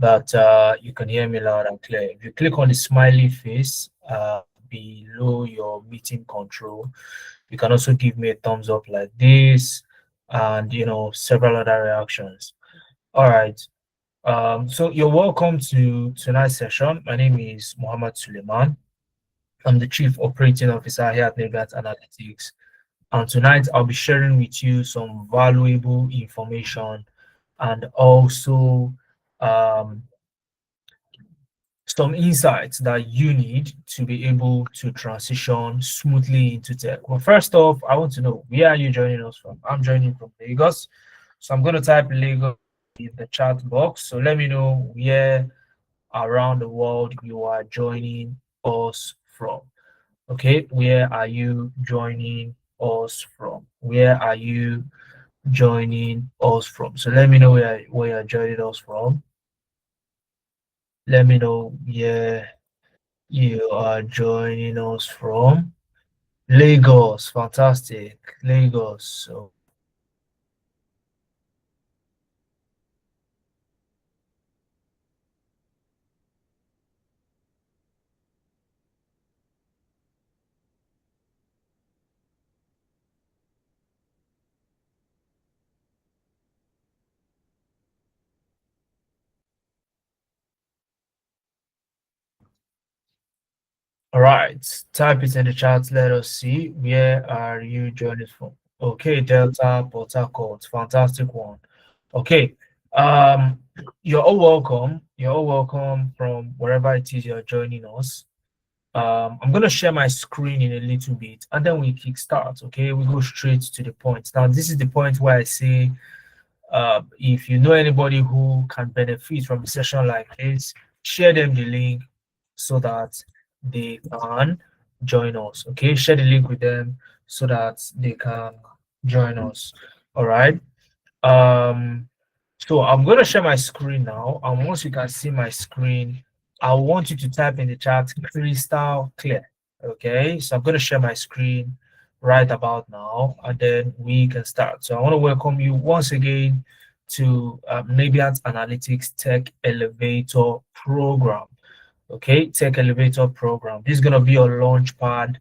that you can hear me loud and clear. If you click on the smiley face below your meeting control, you can also give me a thumbs up like this, and several other reactions. All right. So you're welcome to tonight's session. My name is Mohammed Suleiman. I'm the Chief Operating Officer here at NIGERIAN Analytics. And tonight I'll be sharing with you some valuable information and also um, some insights that you need to be able to transition smoothly into tech. Well, first off, I want to know, where are you joining us from? I'm joining from Lagos. So I'm going to type Lagos in the chat box. So let me know where around the world you are joining us from. Okay, where are you joining us from? Where are you joining us from? So let me know where you're joining us from. Let me know where you are joining us from. Lagos, fantastic. Lagos. So all right, type it in the chat. Let us see. Where are you joining from? Okay, Delta, Port Harcourt. Fantastic one. Okay. Um, you're all welcome. You're all welcome from wherever it is you're joining us. I'm gonna share my screen in a little bit and then we kickstart. Okay, we go straight to the point. Now, this is the point where I say if you know anybody who can benefit from a session like this, share them the link so that they can join us. Okay, share the link with them so that they can join us. All right. Um, so I'm going to share my screen now, and once you can see my screen, I want you to type in the chat crystal clear. Okay, so I'm going to share my screen right about now, and then we can start. So I want to welcome you once again to NIGERIAN Analytics Tech Elevator Program. Okay, Tech Elevator Program. This is going to be your launch pad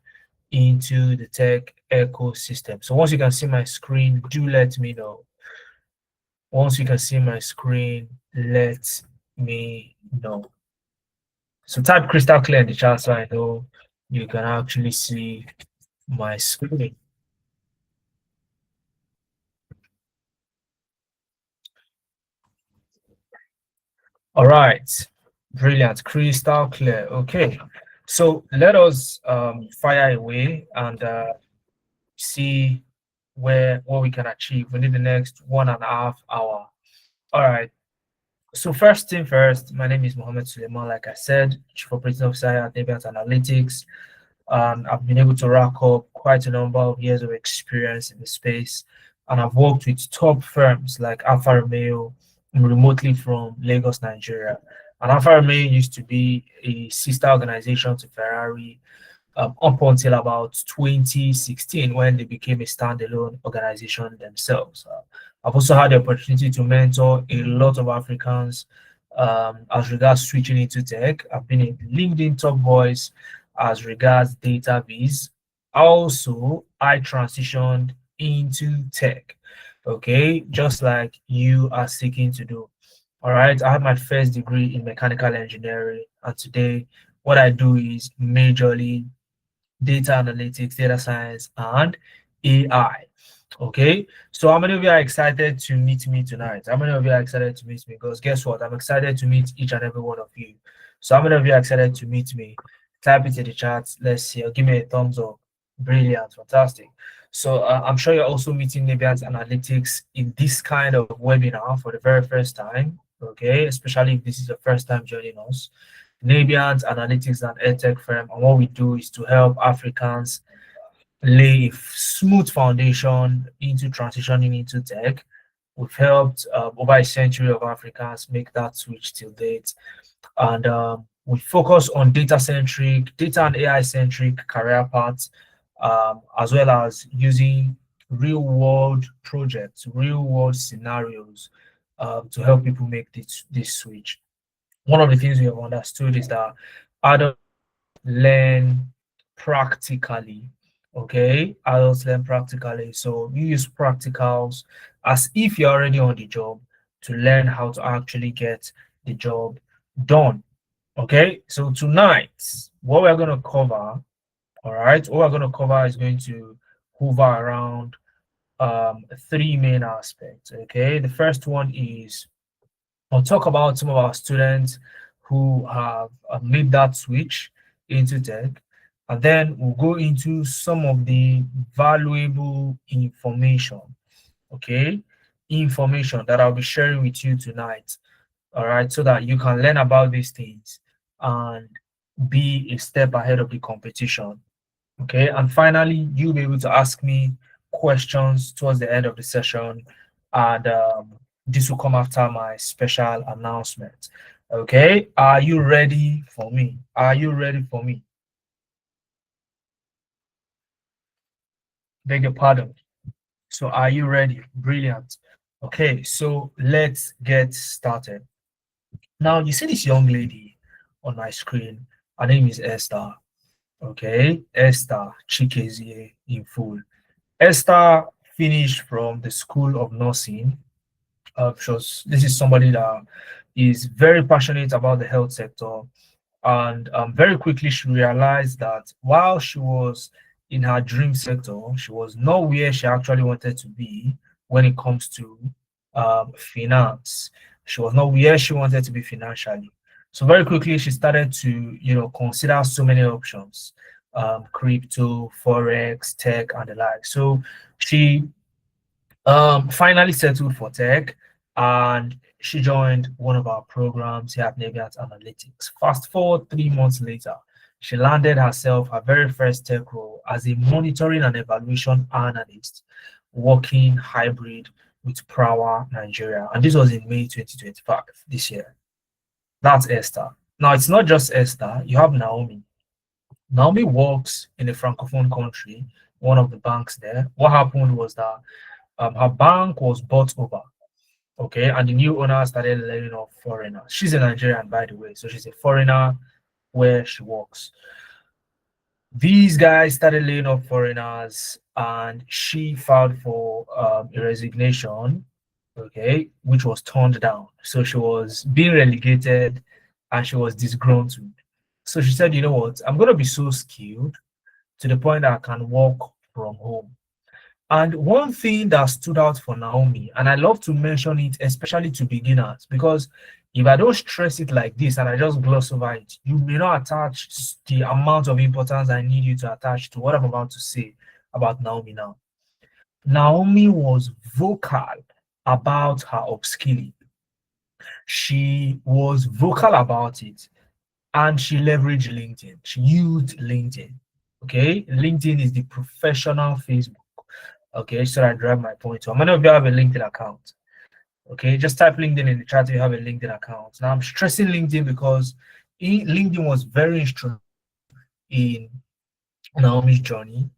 into the tech ecosystem. So once you can see my screen, do let me know. Once you can see my screen, let me know. So type crystal clear in the chat so I know you can actually see my screen. All right, brilliant, crystal clear. Okay, so let us fire away and see what we can achieve within the next 1.5 hours. All right. So first thing first, my name is Mohammed Suleiman. Like I said, Chief Operating Officer at NIGERIAN Analytics. And I've been able to rack up quite a number of years of experience in the space. And I've worked with top firms like Alfa Romeo remotely from Lagos, Nigeria. And Alfa Romeo used to be a sister organization to Ferrari up until about 2016 when they became a standalone organization themselves. I've also had the opportunity to mentor a lot of Africans as regards switching into tech. I've been a LinkedIn top voice as regards data viz. Also, I transitioned into tech, okay, just like you are seeking to do. All right, I had my first degree in mechanical engineering, and today what I do is majorly data analytics, data science, and AI. Okay, so how many of you are excited to meet me tonight? How many of you are excited to meet me? Because guess what? I'm excited to meet each and every one of you. So how many of you are excited to meet me? Type it in the chat. Let's see. Give me a thumbs up. Brilliant, fantastic. So I'm sure you're also meeting NIGERIAN Analytics in this kind of webinar for the very first time. Okay, especially if this is your first time joining us. NIGERIAN Analytics and EdTech firm, and what we do is to help Africans lay a smooth foundation into transitioning into tech. We've helped over a century of Africans make that switch till date. And we focus on data-centric, data and AI-centric career paths, as well as using real-world projects, real-world scenarios to help people make this switch. one of the things we have understood is that adults learn practically. Okay, adults learn practically. So you use practicals as if you're already on the job to learn how to actually get the job done. Okay, so tonight, what we're going to cover, all right, what we're going to cover is going to hover around three main aspects. Okay, the first one is I'll talk about some of our students who have made that switch into tech, and then we'll go into some of the valuable information, okay, information that I'll be sharing with you tonight, all right, so that you can learn about these things and be a step ahead of the competition. Okay, and finally, you'll be able to ask me questions towards the end of the session, and this will come after my special announcement. Okay, are you ready for me? Are you ready for me? Beg your pardon. So, are you ready? Brilliant. Okay, so let's get started. Now, you see this young lady on my screen. Her name is Esther. Okay, Esther Chikezie in full. Esther finished from the School of Nursing. This is somebody that is very passionate about the health sector, and very quickly she realized that while she was in her dream sector, she was not where she actually wanted to be when it comes to finance. She was not where she wanted to be financially. So very quickly she started to, consider so many options, crypto, forex, tech, and the like. So she finally settled for tech, and she joined one of our programs here at Nigerian Analytics. Fast forward 3 months later, she landed herself her very first tech role as a monitoring and evaluation analyst working hybrid with Prawa Nigeria. And this was in May 2025, this year. That's Esther. Now, it's not just Esther, you have Naomi. Naomi works in a francophone country, one of the banks there. What happened was that her bank was bought over, okay, and the new owner started laying off foreigners. She's a Nigerian, by the way, so she's a foreigner where she works. These guys started laying off foreigners, and she filed for a resignation, okay, which was turned down. So she was being relegated, and she was disgruntled. So she said, you know what, I'm going to be so skilled to the point that I can work from home. And one thing that stood out for Naomi, and I love to mention it, especially to beginners, because if I don't stress it like this and I just gloss over it, you may not attach the amount of importance I need you to attach to what I'm about to say about Naomi now. Naomi was vocal about her upskilling. She was vocal about it, and she leveraged LinkedIn. She used LinkedIn. Okay, LinkedIn is the professional Facebook. Okay, so I drive my point. So many of you have a LinkedIn account. Okay, just type LinkedIn in the chat if you have a LinkedIn account. Now I'm stressing LinkedIn because LinkedIn was very instrumental in Naomi's journey.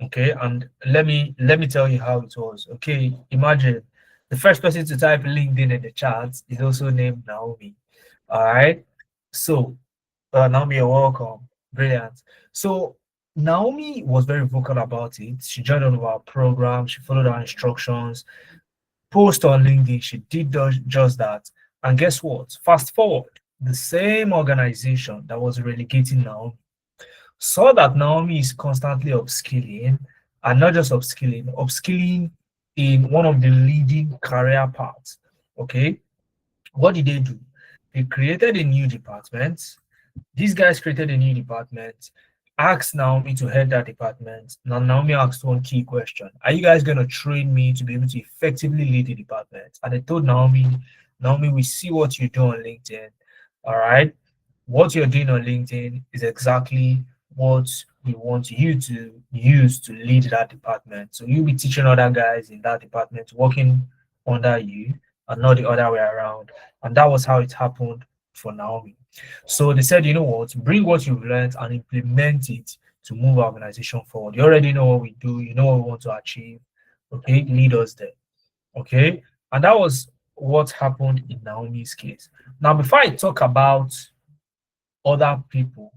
Okay, and let me tell you how it was. Okay, imagine the first person to type LinkedIn in the chat is also named Naomi. All right, so Naomi, you're welcome. Brilliant. So Naomi was very vocal about it. She joined one of our programs. She followed our instructions. Post on LinkedIn. She did just that. And guess what? Fast forward, the same organization that was relegating Naomi saw that Naomi is constantly upskilling, and not just upskilling in one of the leading career paths. Okay, what did they do? They created a new department. These guys created a new department, asked Naomi to head that department. Now, Naomi asked one key question: are you guys going to train me to be able to effectively lead the department? And they told Naomi, we see what you do on LinkedIn. All right. What you're doing on LinkedIn is exactly what we want you to use to lead that department. So you'll be teaching other guys in that department working under you, and not the other way around. And that was how it happened for Naomi. So they said, you know what, bring what you've learned and implement it to move our organization forward. You already know what we do, you know what we want to achieve. Okay, lead us there. Okay, and that was what happened in Naomi's case. Now, before I talk about other people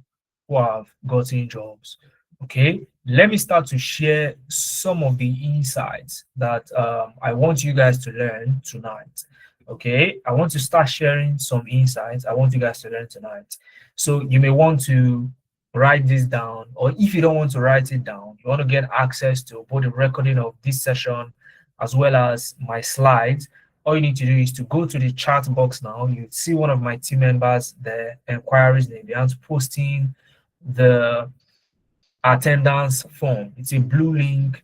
who have gotten jobs, okay, let me start to share some of the insights that I want you guys to learn tonight. Okay, I want to start sharing some insights I want you guys to learn tonight. So you may want to write this down, or if you don't want to write it down, you want to get access to both the recording of this session as well as my slides. All you need to do is to go to the chat box now. You see one of my team members there, inquiries name, they are posting the attendance form. It's a blue link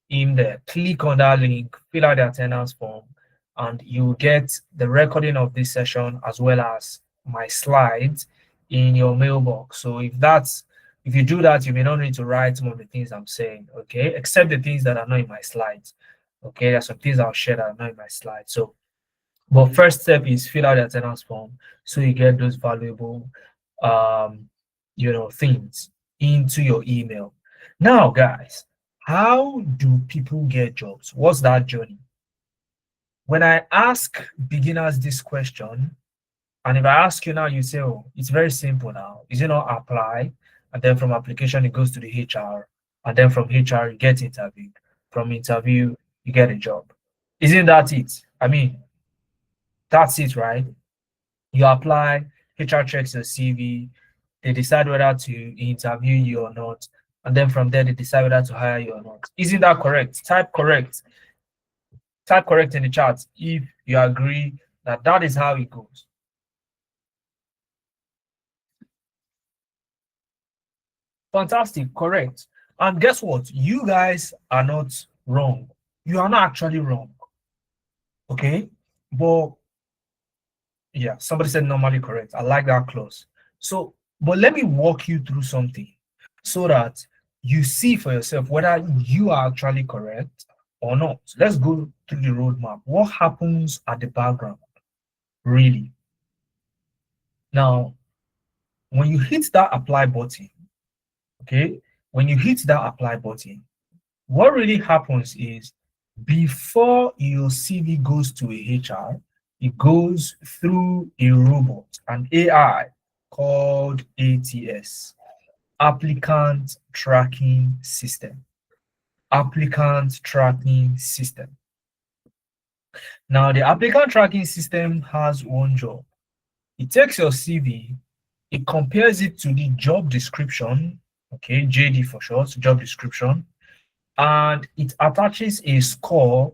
in there. Click on that link, fill out the attendance form, and you get the recording of this session as well as my slides in your mailbox. So if you do that, you may not need to write some of the things I'm saying, okay? Except the things that are not in my slides. Okay, there's some things I'll share that are not in my slides. So, but first step is fill out the attendance form so you get those valuable um things into your email. Now, guys, how do people get jobs? What's that journey? When I ask beginners this question, and if I ask you now, you say, oh, it's very simple now. Is it not apply? And then from application, it goes to the HR. And then from HR, you get interviewed. From interview, you get a job. Isn't that it? I mean, that's it, right? You apply, HR checks your CV, they decide whether to interview you or not. And then from there, they decide whether to hire you or not. Isn't that correct? Type correct. Type correct in the chat if you agree that that is how it goes. Fantastic, correct. And guess what? You guys are not wrong. You are not actually wrong. Okay? But yeah, somebody said normally correct. I like that clause. So, but let me walk you through something so that you see for yourself whether you are actually correct or not. Let's go through the roadmap. What happens at the background, really? Now, when you hit that apply button, okay, when you hit that apply button, what really happens is before your CV goes to a HR, it goes through a robot, an AI called ATS, Applicant Tracking System. Applicant Tracking System. Now, the applicant tracking system has one job. It takes your CV, it compares it to the job description, okay, JD for short, job description, and it attaches a score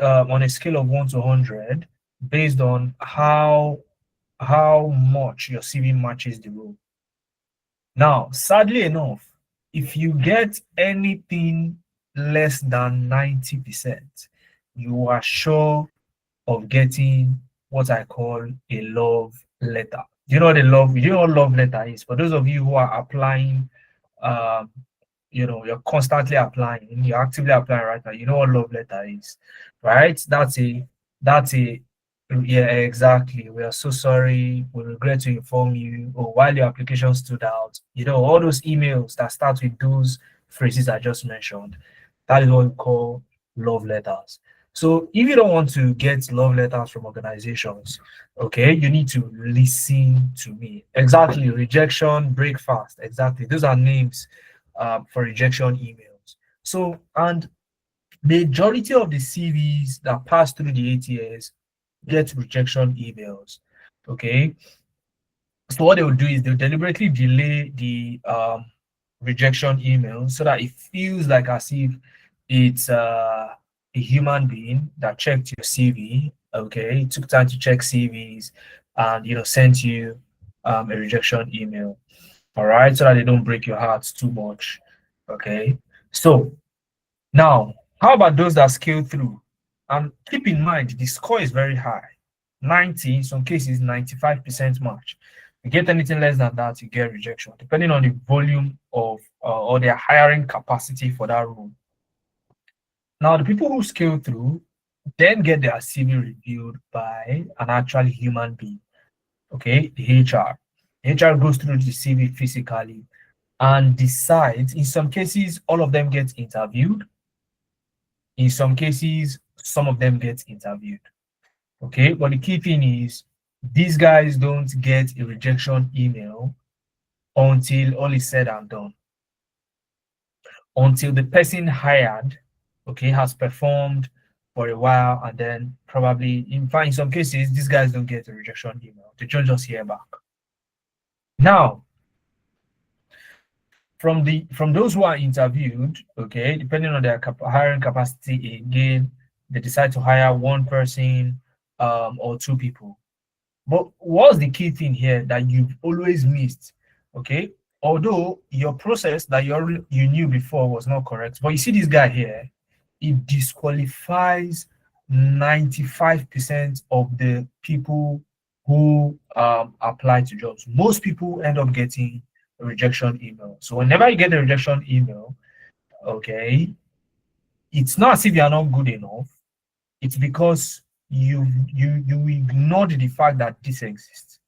on a scale of 1 to 100 based on how much your CV matches the role. Now, sadly enough, if you get anything less than 90%, you are sure of getting what I call a love letter. You know what love letter is? For those of you who are applying, um, you're constantly applying, you're actively applying right now, you know what love letter is, right? That's a yeah, exactly. We are so sorry. We regret to inform you. Or while your application stood out, all those emails that start with those phrases I just mentioned, that is what we call love letters. So if you don't want to get love letters from organizations, okay, you need to listen to me. Exactly. Rejection, breakfast. Exactly. Those are names for rejection emails. So, and majority of the CVs that pass through the ATS get rejection emails. Okay. So what they will do is they'll deliberately delay the rejection email so that it feels like as if it's a human being that checked your CV. Okay, it took time to check CVs and sent you a rejection email. All right, so that they don't break your heart too much. Okay, so now how about those that scale through? And keep in mind the score is very high, 90, in some cases 95% match. You get anything less than that, you get rejection, depending on the volume of or their hiring capacity for that role. Now, the people who scale through then get their CV reviewed by an actual human being, okay, the HR. The HR goes through the CV physically and decides. In some cases, all of them get interviewed. In some cases, some of them get interviewed. Okay, but the key thing is these guys don't get a rejection email until all is said and done, until the person hired, okay, has performed for a while, and then probably, in fact, in some cases, these guys don't get a rejection email. They just hear back. Now, from those who are interviewed, okay, depending on their hiring capacity, again, they decide to hire one person or two people. But what's the key thing here that you've always missed? Okay, although your process that you knew before was not correct, but you see this guy here, it disqualifies 95% of the people who apply to jobs. Most people end up getting a rejection email. So whenever you get a rejection email, okay, it's not as if you are not good enough. It's because you ignored the fact that this exists.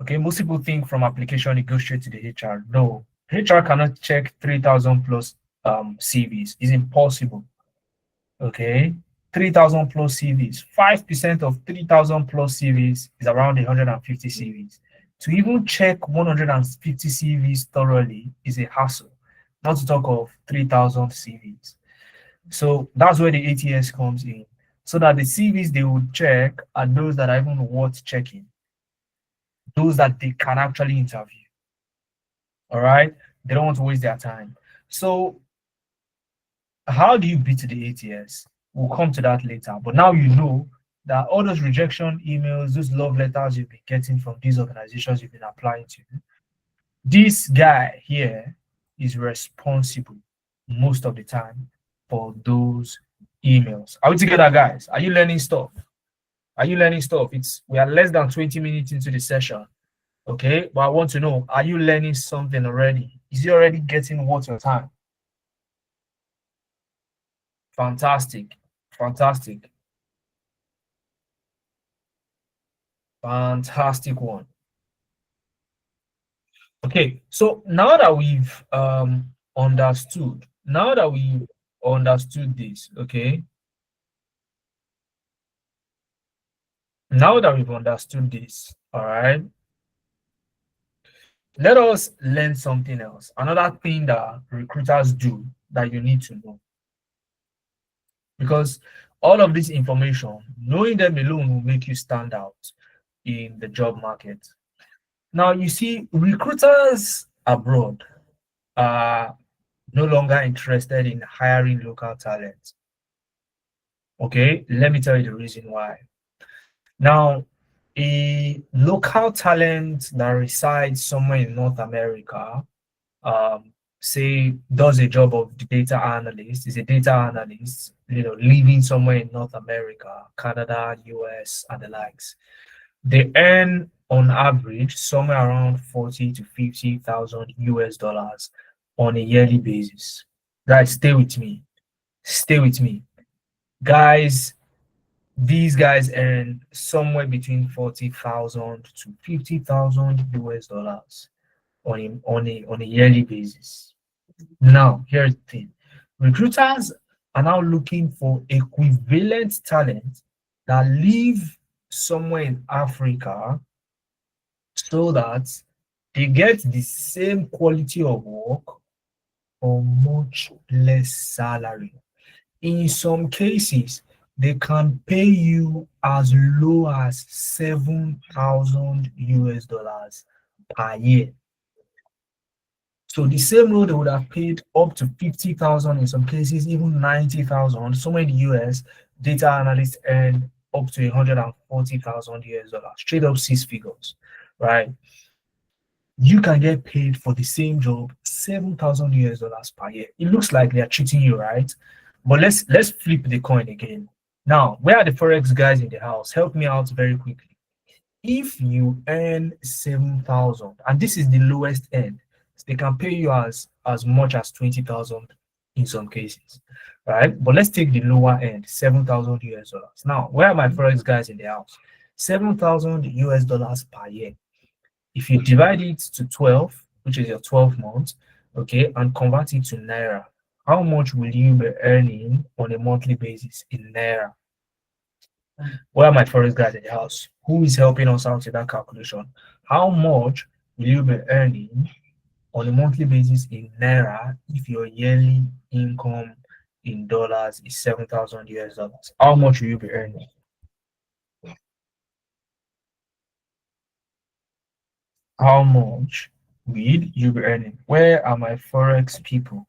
Okay, most people think from application it goes straight to the HR. No, HR cannot check 3,000 plus CVs. It's impossible. Okay, 3,000 plus CVs. 5% of 3,000 plus CVs is around 150 CVs. To even check 150 CVs thoroughly is a hassle, not to talk of 3,000 CVs. So that's where the ATS comes in, so that the CVs they will check are those that are even worth checking, those that they can actually interview. All right, they don't want to waste their time. So how do you beat the ATS? We'll come to that later. But now you know that all those rejection emails, those love letters you've been getting from these organizations you've been applying to, this guy here is responsible most of the time for those emails. Are we together, guys? Are you learning stuff? Are you learning stuff? We are less than 20 minutes into the session. Okay, but I want to know, are you learning something already? Is it already getting worth your time? Fantastic. Fantastic. Fantastic one. Okay, so now that we've understood, now that we understood this, okay, now that we've understood this, all right, let us learn something else. Another thing that recruiters do that you need to know. Because all of this information, knowing them alone will make you stand out in the job market. Now, you see, recruiters abroad are no longer interested in hiring local talent. Okay, let me tell you the reason why. Now, a local talent that resides somewhere in North America, say does a job of the data analyst, is a data analyst, living somewhere in North America, Canada, US, and the likes. They earn on average somewhere around 40 to 50,000 US dollars on a yearly basis. Guys, stay with me. Stay with me. Guys, these guys earn somewhere between 40,000 to 50,000 US dollars on a yearly basis. Now, here's the thing. Recruiters are now looking for equivalent talent that live somewhere in Africa so that they get the same quality of work for much less salary. In some cases, they can pay you as low as 7,000 US dollars per year. So the same role they would have paid up to 50,000, in some cases even 90,000. Somewhere in the US, data analysts earn up to 140,000 US dollars, straight up six figures, right? You can get paid for the same job 7,000 US dollars per year. It looks like they're cheating you, right? But let's flip the coin again. Now, where are the forex guys in the house? Help me out very quickly. If you earn 7,000, and this is the lowest end, they can pay you as much as 20,000 in some cases, right? But let's take the lower end, 7,000 US dollars. Now, where are my forex guys in the house? 7,000 US dollars per year. If you divide it to 12, which is your 12 months, okay, and convert it to Naira, how much will you be earning on a monthly basis in Naira? Where are my forest guys in the house? Who is helping us out with that calculation? How much will you be earning on a monthly basis in naira if your yearly income in dollars is 7,000 US dollars? How much will you be earning? How much will you be earning? Where are my forex people?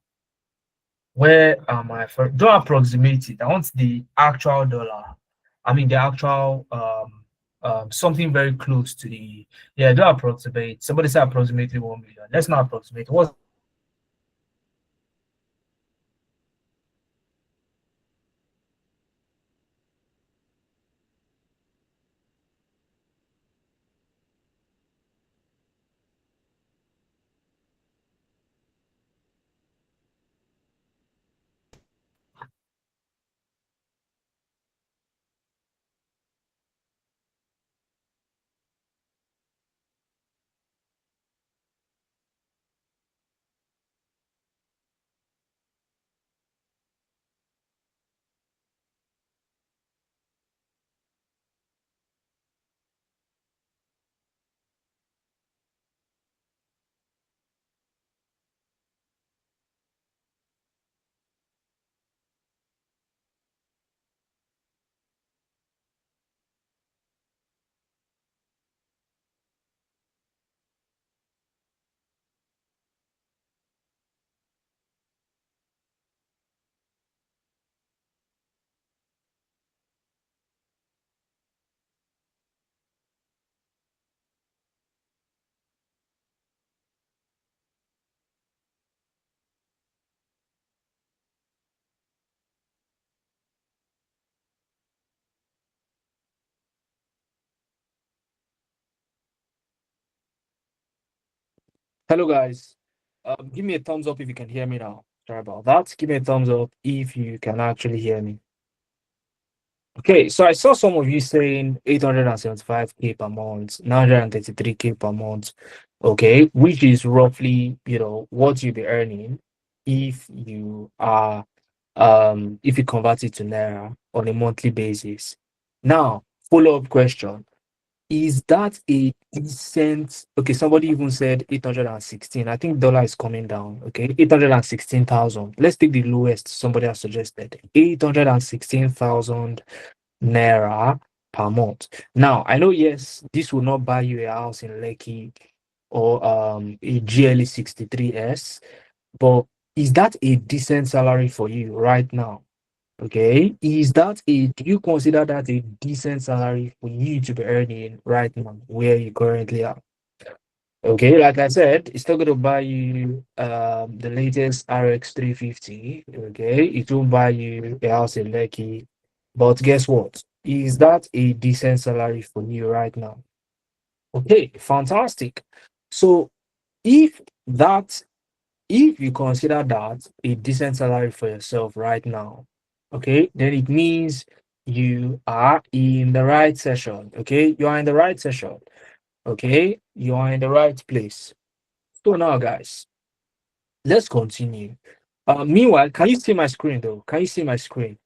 Where am I? Don't approximate it. I want the actual dollar. I mean the actual something very close to the, yeah. Don't approximate. Somebody said approximately 1 million. Let's not approximate. What's Hello guys. Give me a thumbs up if you can hear me now. Sorry about that. Give me a thumbs up if you can actually hear me. Okay, so I saw some of you saying 875K per month, 933K per month. Okay, which is roughly, what you'll be earning if you are if you convert it to naira on a monthly basis. Now, follow-up question. Is that a decent? Okay, somebody even said 816. I think dollar is coming down. Okay, 816,000. Let's take the lowest somebody has suggested. 816,000 naira per month. Now, I know, yes, this will not buy you a house in Lekki or a GLE 63S, but is that a decent salary for you right now? Okay, do you consider that a decent salary for you to be earning right now where you currently are? Okay, like I said, it's still gonna buy you the latest RX 350. Okay, it will buy you a house in Lekki, but guess what? Is that a decent salary for you right now? Okay, fantastic. So if that if you consider that a decent salary for yourself right now, okay, then it means you are in the right session. Okay, you are in the right session. Okay, you are in the right place. So now, guys, let's continue. Meanwhile, can you see my screen though? Can you see my screen?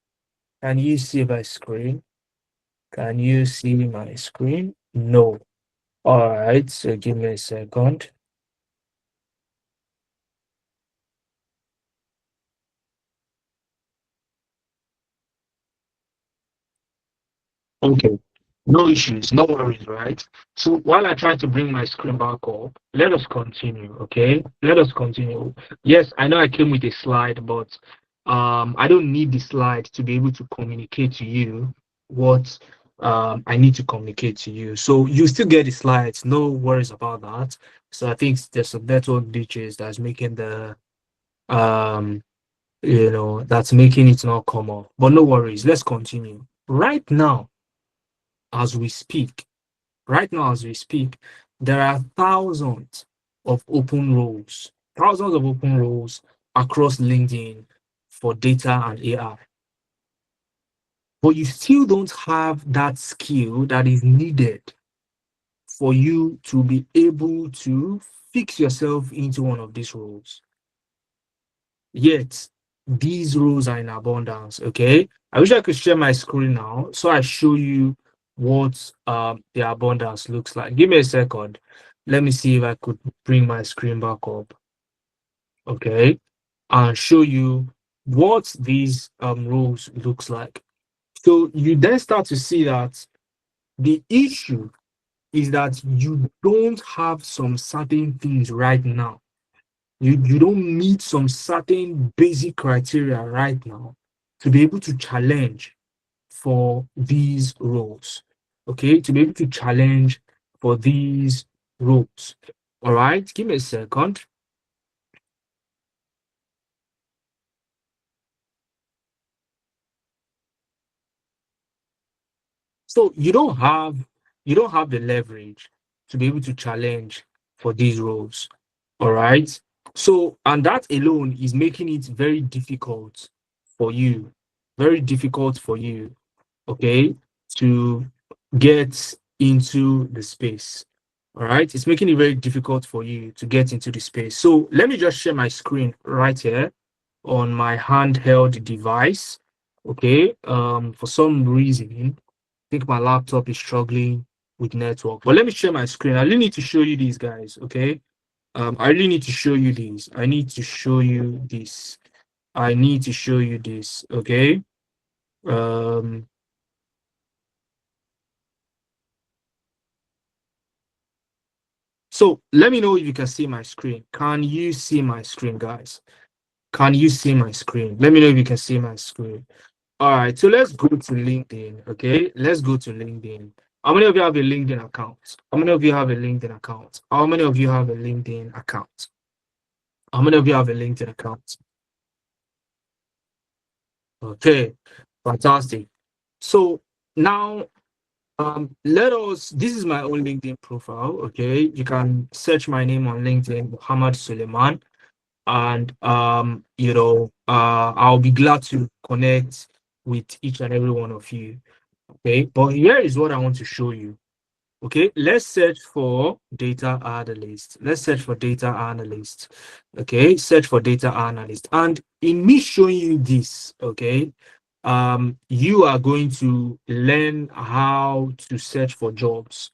Can you see my screen? Can you see my screen? No. All right, so give me a second. Okay, no issues, no worries, right? So while I try to bring my screen back up, let us continue, okay? Let us continue. Yes, I know I came with a slide, but I don't need the slide to be able to communicate to you what I need to communicate to you. So you still get the slides, no worries about that. So I think there's some network glitches that's making the um that's making it not come up. But no worries, let's continue. As we speak, right now as we speak, there are thousands of open roles across LinkedIn for data and AI. But you still don't have that skill that is needed for you to be able to fix yourself into one of these roles. Yet, these rows are in abundance. Okay, I wish I could share my screen now so I show you what the abundance looks like. Give me a second. Let me see if I could bring my screen back up. Okay, and show you what these rows looks like. So you then start to see that the issue is that you don't have some certain things right now. You don't meet some certain basic criteria right now to be able to challenge for these roles. Okay, to be able to challenge for these roles. All right, give me a second. So you don't have the leverage to be able to challenge for these roles. All right. So, and that alone is making it very difficult for you, very difficult for you, okay, to get into the space. All right. It's making it very difficult for you to get into the space. So let me just share my screen right here on my handheld device. Okay. For some reason, think my laptop is struggling with network. But let me share my screen. I really need to show you these guys, okay? I really need to show you these. I need to show you this. I need to show you this, okay? Um, so let me know if you can see my screen. Can you see my screen, guys? Can you see my screen? Let me know if you can see my screen. All right, so let's go to LinkedIn, okay? Let's go to LinkedIn. How many of you have a LinkedIn account? How many of you have a LinkedIn account? How many of you have a LinkedIn account? How many of you have a LinkedIn account? Okay, fantastic. So now, let us. This is my own LinkedIn profile. Okay, you can search my name on LinkedIn, Muhammad Suleiman, and I'll be glad to connect with each and every one of you. Okay, but here is what I want to show you. Okay, let's search for data analyst. Let's search for data analyst. Okay, search for data analyst. And in me showing you this, okay, you are going to learn how to search for jobs.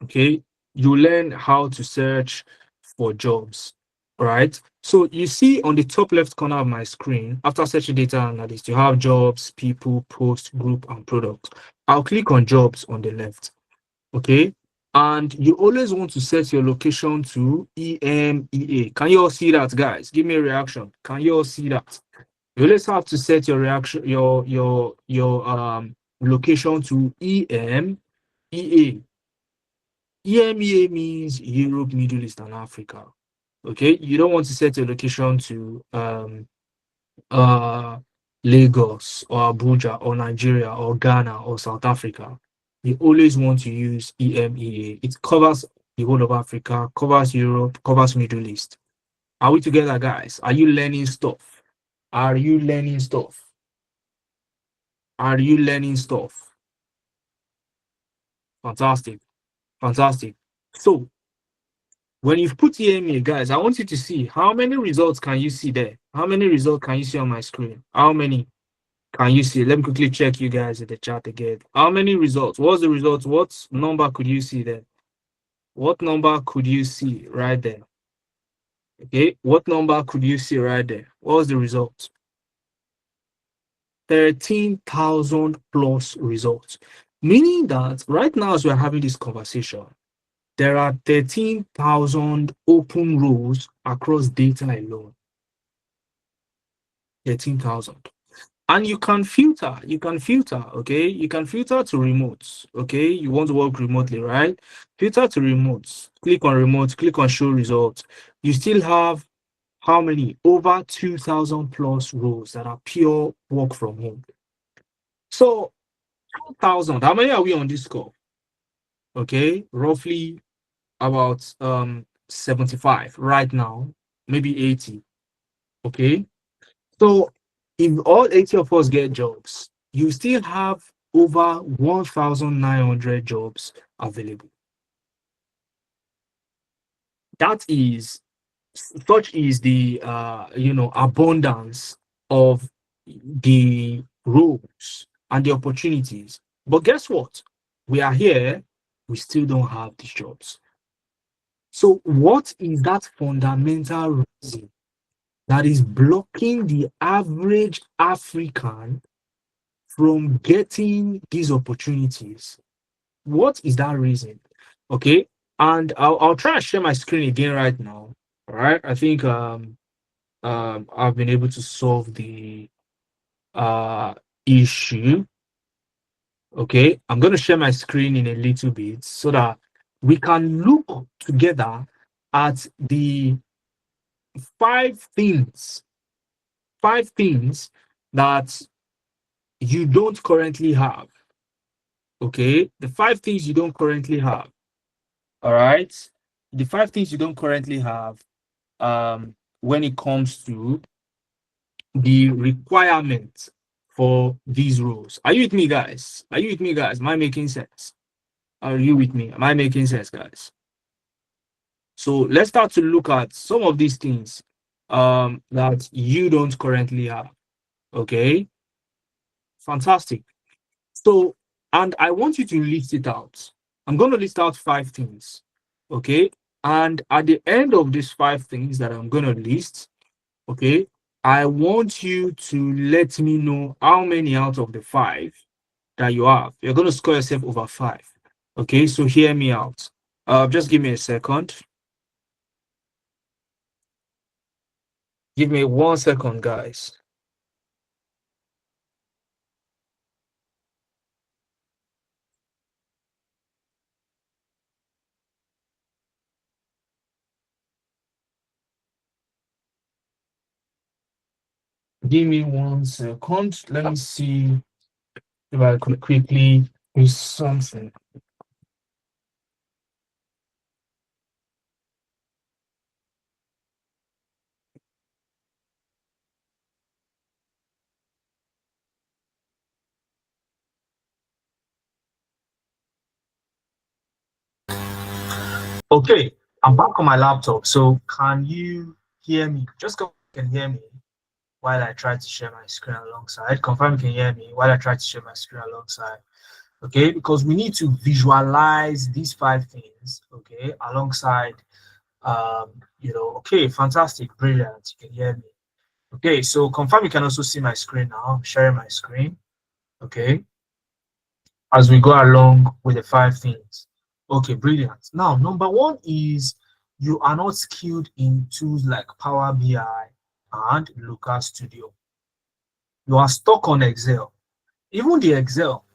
Okay, you learn how to search for jobs. All right. So you see on the top left corner of my screen, after searching data analyst, you have jobs, people, post, group, and product. I'll click on jobs on the left. Okay, and you always want to set your location to EMEA. Can you all see that, guys? Give me a reaction. Can you all see that? You always have to set your reaction, your location to EMEA. EMEA means Europe, Middle East, and Africa. Okay, you don't want to set your location to uh, Lagos or Abuja or Nigeria or Ghana or South Africa. You always want to use EMEA. It covers the whole of Africa, covers Europe, covers Middle East. Are we together, guys? Are you learning stuff? Are you learning stuff? Are you learning stuff? Fantastic. Fantastic. So when you've put EMEA, guys, I want you to see how many results can you see there? How many results can you see on my screen? How many? Can you see? Let me quickly check you guys in the chat again. How many results? What's the results? What number could you see there? What number could you see right there? Okay, what number could you see right there? What was the result? 13,000 plus results. Meaning that right now, as we're having this conversation, there are 13,000 open rows across data alone. 13,000. And you can filter, okay? You can filter to remotes, okay? You want to work remotely, right? Filter to remotes, click on remote, click on show results. You still have how many? Over 2,000 plus roles that are pure work from home. So 2,000, how many are we on this call? Okay, roughly about 75 right now, maybe 80. Okay, so if all 80 of us get jobs, you still have over 1,900 jobs available. That is such is the abundance of the roles and the opportunities. But guess what? We are here, we still don't have these jobs. So, what is that fundamental reason that is blocking the average African from getting these opportunities? What is that reason? Okay, and I'll try and share my screen again right now. All right, I think I've been able to solve the uh issue. Okay, I'm going to share my screen in a little bit so that we can look together at the five things, five things that you don't currently have. Okay, the five things you don't currently have. All right, the five things you don't currently have when it comes to the requirements for these roles. Are you with me, guys? Are you with me, guys? Am I making sense? Are you with me? Am I making sense, guys? So let's start to look at some of these things that you don't currently have. Okay, fantastic. So, and I want you to list it out. I'm going to list out five things. Okay, and at the end of these five things that I'm going to list, okay, I want you to let me know how many out of the five that you have. You're going to score yourself over five. Okay, so hear me out. Just give me a second. Give me 1 second, guys. Give me 1 second. Let me see if I could quickly do something. Okay, I'm back on my laptop. So can you hear me? Just confirm you can hear me while I try to share my screen alongside. Confirm you can hear me while I try to share my screen alongside. Okay, because we need to visualize these five things, okay, alongside okay, fantastic, brilliant. You can hear me. Okay, so confirm you can also see my screen now. I'm sharing my screen. Okay, as we go along with the five things. Okay, brilliant. Now, number one is you are not skilled in tools like Power BI and Looker Studio. You are stuck on Excel. Even the Excel,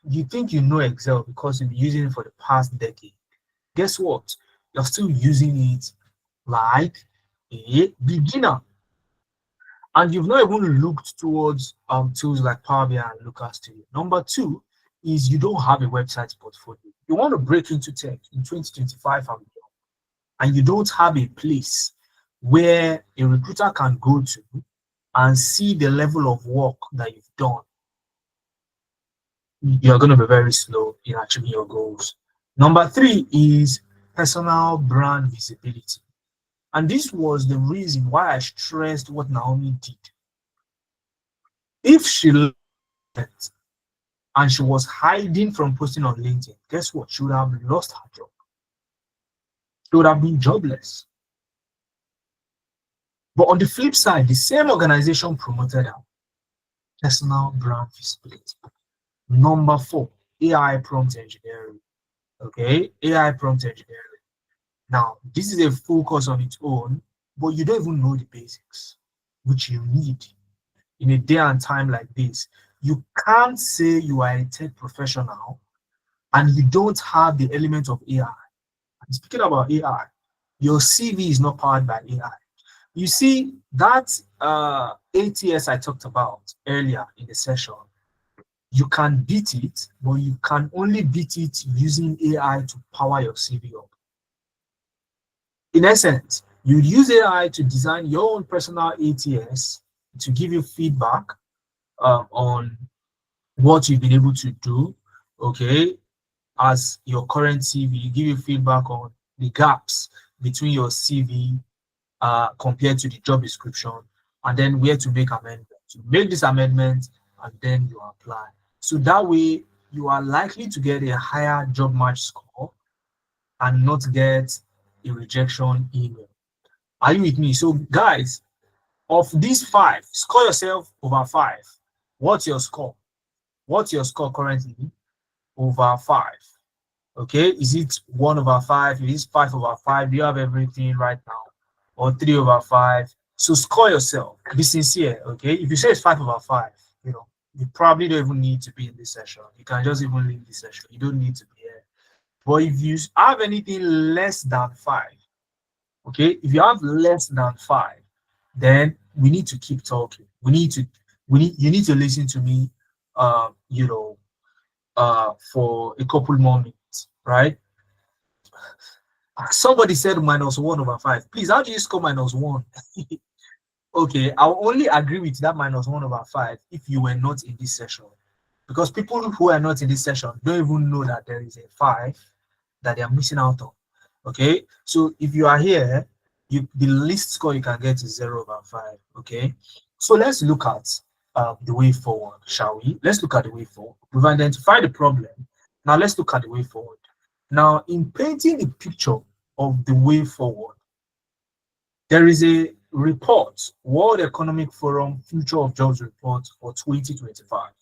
you think you know Excel because you've been using it for the past decade. Guess what? You're still using it like a beginner. And you've not even looked towards tools like Power BI and Looker Studio. Number two is you don't have a website portfolio. You want to break into tech in 2025 and beyond, and you don't have a place where a recruiter can go to and see the level of work that you've done. You're going to be very slow in achieving your goals. Number three is personal brand visibility. And this was the reason why I stressed what Naomi did. If she left and she was hiding from posting on LinkedIn, guess what? She would have lost her job. She would have been jobless. But on the flip side, the same organization promoted her personal brand visibility. Number four, AI prompt engineering. Okay, AI prompt engineering. Now, this is a full course on its own, but you don't even know the basics, which you need in a day and time like this. You can't say you are a tech professional and you don't have the element of AI. And speaking about AI, your CV is not powered by AI. You see, that ATS I talked about earlier in the session, you can beat it, but you can only beat it using AI to power your CV up. In essence, you'd use AI to design your own personal ATS to give you feedback on what you've been able to do, okay, as your current CV, give you feedback on the gaps between your CV compared to the job description, and then where to make amendments. to make this amendment, and then you apply. So that way you are likely to get a higher job match score and not get a rejection email. Are you with me? So guys, of these five, score yourself over five. What's your score? What's your score currently? Over five. Okay, is it 1/5? Is it 5/5? Do you have everything right now? Or 3/5? So score yourself. Be sincere. Okay, if you say it's 5/5, you probably don't even need to be in this session. You can just even leave this session. You don't need to be here. But if you have anything less than five, okay, if you have less than five, then we need to keep talking. You need to listen to me, for a couple more minutes, right? Somebody said -1/5. Please, how do you score -1? Okay, I'll only agree with that -1/5 if you were not in this session. Because people who are not in this session don't even know that there is a 5 that they are missing out on. Okay, so if you are here, the least score you can get is 0/5. Okay, so let's look at the way forward, shall we? Let's look at the way forward. We've identified the problem. Now let's look at the way forward. Now, in painting the picture of the way forward, there is a report, World Economic Forum Future of Jobs Report for 2025.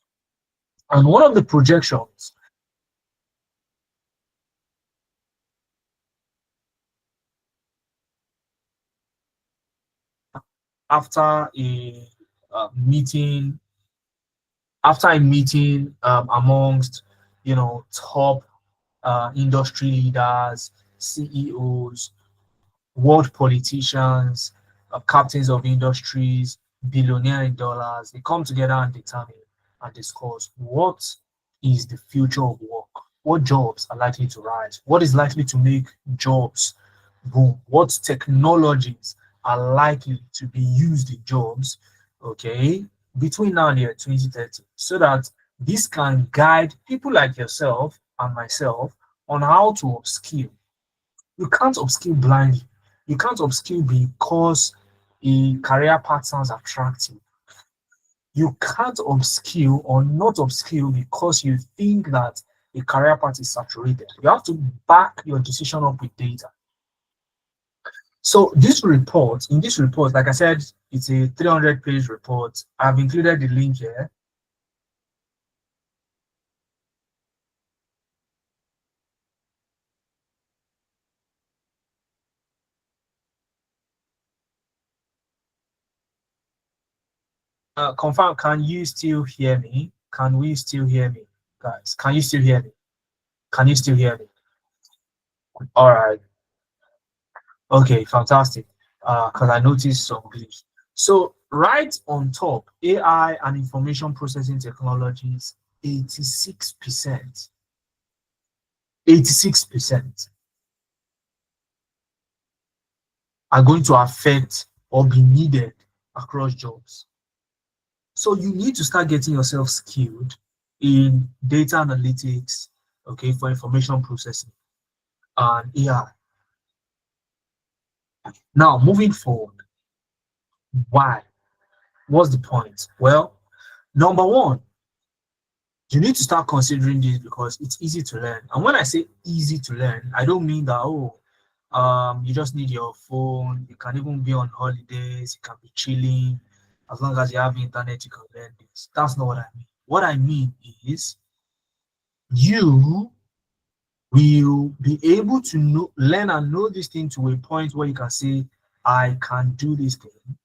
And one of the projections after a meeting, amongst top industry leaders, CEOs, world politicians, captains of industries, billionaire in dollars, they come together and determine and discuss what is the future of work, what jobs are likely to rise, what is likely to make jobs boom, what technologies are likely to be used in jobs, okay, between now and the year 2030, so that this can guide people like yourself and myself on how to upskill. You can't upskill blindly. You can't upskill because a career path sounds attractive. You can't upskill or not upskill because you think that a career path is saturated. You have to back your decision up with data. So in this report, like I said, it's a 300-page report. I've included the link here. Confirm, can you still hear me? Can we still hear me, guys? Can you still hear me? Can you still hear me? All right. Okay, fantastic. Because I noticed some glitch. So right on top, AI and information processing technologies, 86%. 86% are going to affect or be needed across jobs. So you need to start getting yourself skilled in data analytics, okay, for information processing and AI. Now, moving forward, why? What's the point? Well, number one, you need to start considering this because it's easy to learn. And when I say easy to learn, I don't mean that, you just need your phone. You can even be on holidays. You can be chilling. As long as you have internet, you can learn this. That's not what I mean. What I mean is you will be able to learn and know this thing to a point where you can say, I can do this thing,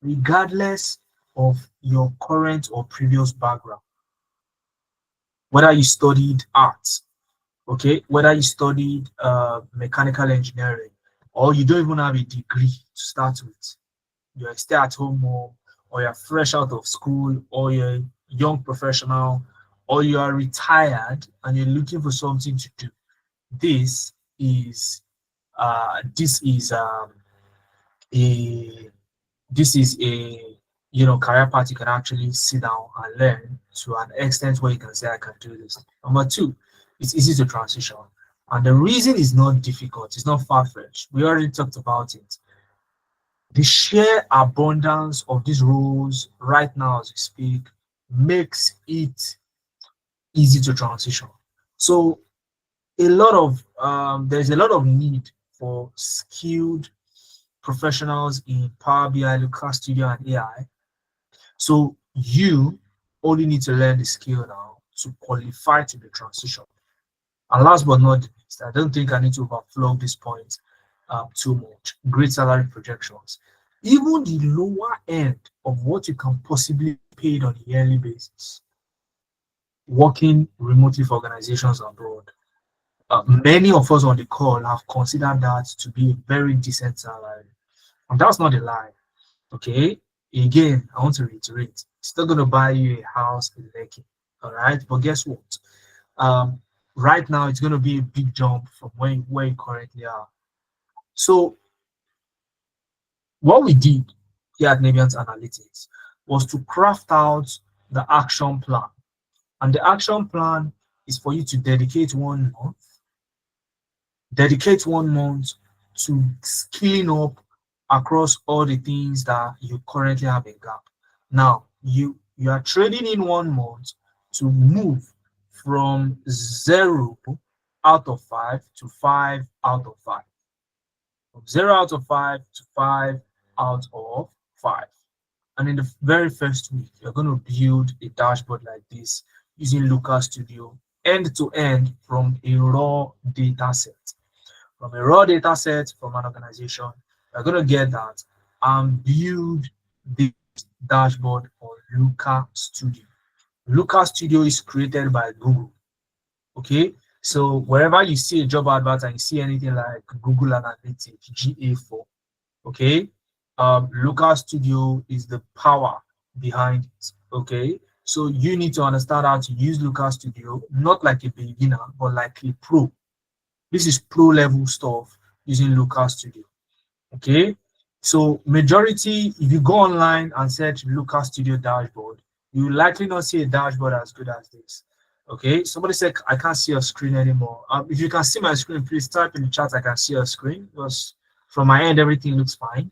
regardless of your current or previous background. Whether you studied arts, okay, whether you studied mechanical engineering, or you don't even have a degree to start with, you're a stay-at-home mom, or you're fresh out of school, or you're a young professional, or you are retired and you're looking for something to do. This is a career path you can actually sit down and learn to an extent where you can say I can do this. Number two, it's easy to transition, and the reason is not difficult, it's not far-fetched. We already talked about it. The sheer abundance of these roles right now as we speak makes it easy to transition. So there's a lot of need for skilled professionals in Power BI, Looker Studio, and AI. So you only need to learn the skill now to qualify to the transition. And last but not least, I don't think I need to overflow this point too much. Great salary projections. Even the lower end of what you can possibly be paid on a yearly basis, working remotely for organizations abroad. Many of us on the call have considered that to be a very decent salary. And that's not a lie. Okay. Again, I want to reiterate, it's not going to buy you a house in Lekki. All right. But guess what? Um, right now, it's going to be a big jump from where you currently are. So, what we did here at Naviance Analytics was to craft out the action plan. And the action plan is for you to dedicate 1 month to skilling up across all the things that you currently have a gap. Now, you are trading in 1 month to move from 0 out of 5 to 5 out of 5. From 0 out of 5 to 5 out of 5. And in the very first week, you're going to build a dashboard like this using Looker Studio end to end from a raw data set. From a raw data set from an organization, you're going to get that and build this dashboard on Looker Studio. Looker Studio is created by Google. Okay, so wherever you see a job advert and you see anything like Google Analytics GA4, okay, Looker Studio is the power behind it. Okay, so you need to understand how to use Looker Studio, not like a beginner, but like a pro. This is pro level stuff using Looker Studio. Okay, so majority, if you go online and search Looker Studio dashboard, you will likely not see a dashboard as good as this. Okay, somebody said I can't see your screen anymore. If you can see my screen, please type in the chat. I can see your screen because from my end everything looks fine.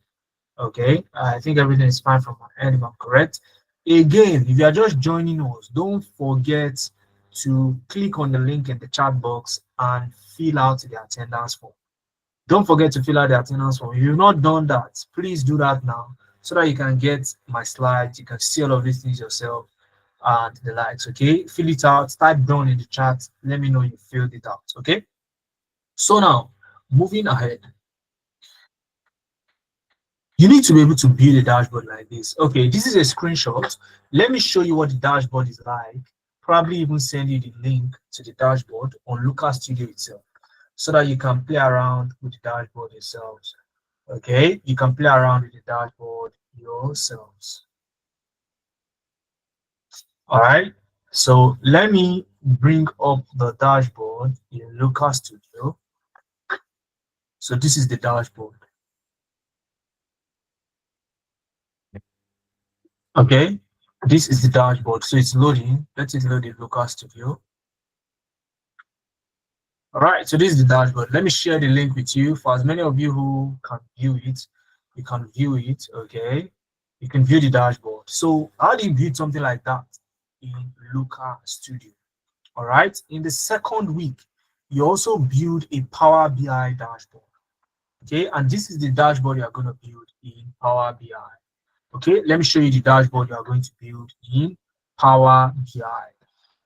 Okay, I think everything is fine from my end if I'm correct. Again, if you are just joining us, don't forget to click on the link in the chat box and fill out the attendance form. Don't forget to fill out the attendance form. If you've not done that, please do that now so that you can get my slides. You can see all of these things yourself and the likes. Okay, fill it out, type down in the chat. Let me know you filled it out. Okay, so now moving ahead, you need to be able to build a dashboard like this. Okay, this is a screenshot. Let me show you what the dashboard is like. Probably even send you the link to the dashboard on Looker Studio itself so that you can play around with the dashboard yourselves. Okay, you can play around with the dashboard yourselves. All right, so let me bring up the dashboard in Looker Studio. So this is the dashboard. Okay, this is the dashboard. So it's loading. Let it load in Looker Studio. All right, so this is the dashboard. Let me share the link with you. For as many of you who can view it, you can view it, okay? You can view the dashboard. So how do you build something like that in Looker Studio? All right, in the second week, you also build a Power BI dashboard, okay? And this is the dashboard you are going to build in Power BI. Okay, let me show you the dashboard you are going to build in Power BI.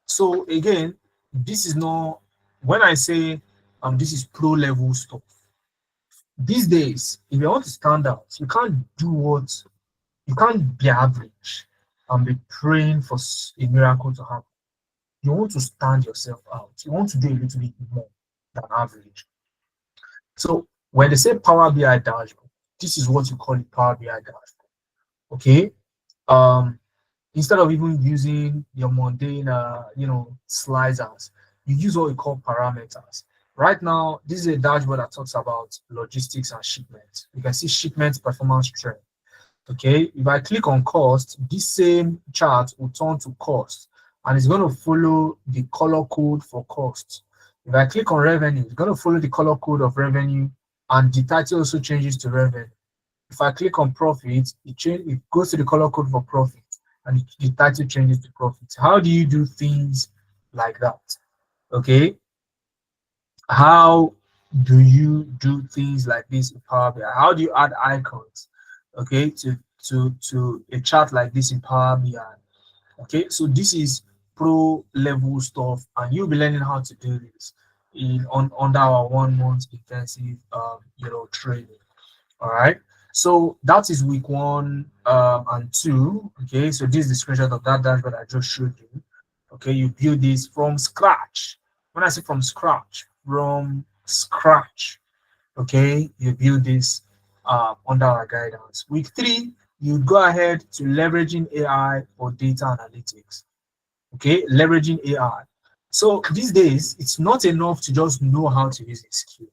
So again, this is not, when I say this is pro level stuff. These days, if you want to stand out, you can't be average and be praying for a miracle to happen. You want to stand yourself out. You want to do a little bit more than average. So when they say Power BI dashboard, this is what you call it, Power BI dashboard. Okay. Instead of even using your mundane, slicers, you use what we call parameters. Right now, this is a dashboard that talks about logistics and shipment. You can see shipment performance trend. Okay, if I click on cost, this same chart will turn to cost, and it's going to follow the color code for cost. If I click on revenue, it's going to follow the color code of revenue, and the title also changes to revenue. If I click on profit, it goes to the color code for profit, and the title changes to profit. How do you do things like that? Okay, how do you do things like this in Power BI? How do you add icons, okay, to a chart like this in Power BI? Okay, so this is pro level stuff, and you'll be learning how to do this in on under our 1 month intensive training. All right, so that is week 1 and 2. Okay, so this is the screenshot of that dashboard I just showed you. Okay, you build this from scratch. When I say from scratch, okay, you build this under our guidance. Week 3, you go ahead to leveraging AI for data analytics. Okay, leveraging AI. So these days, it's not enough to just know how to use a skill.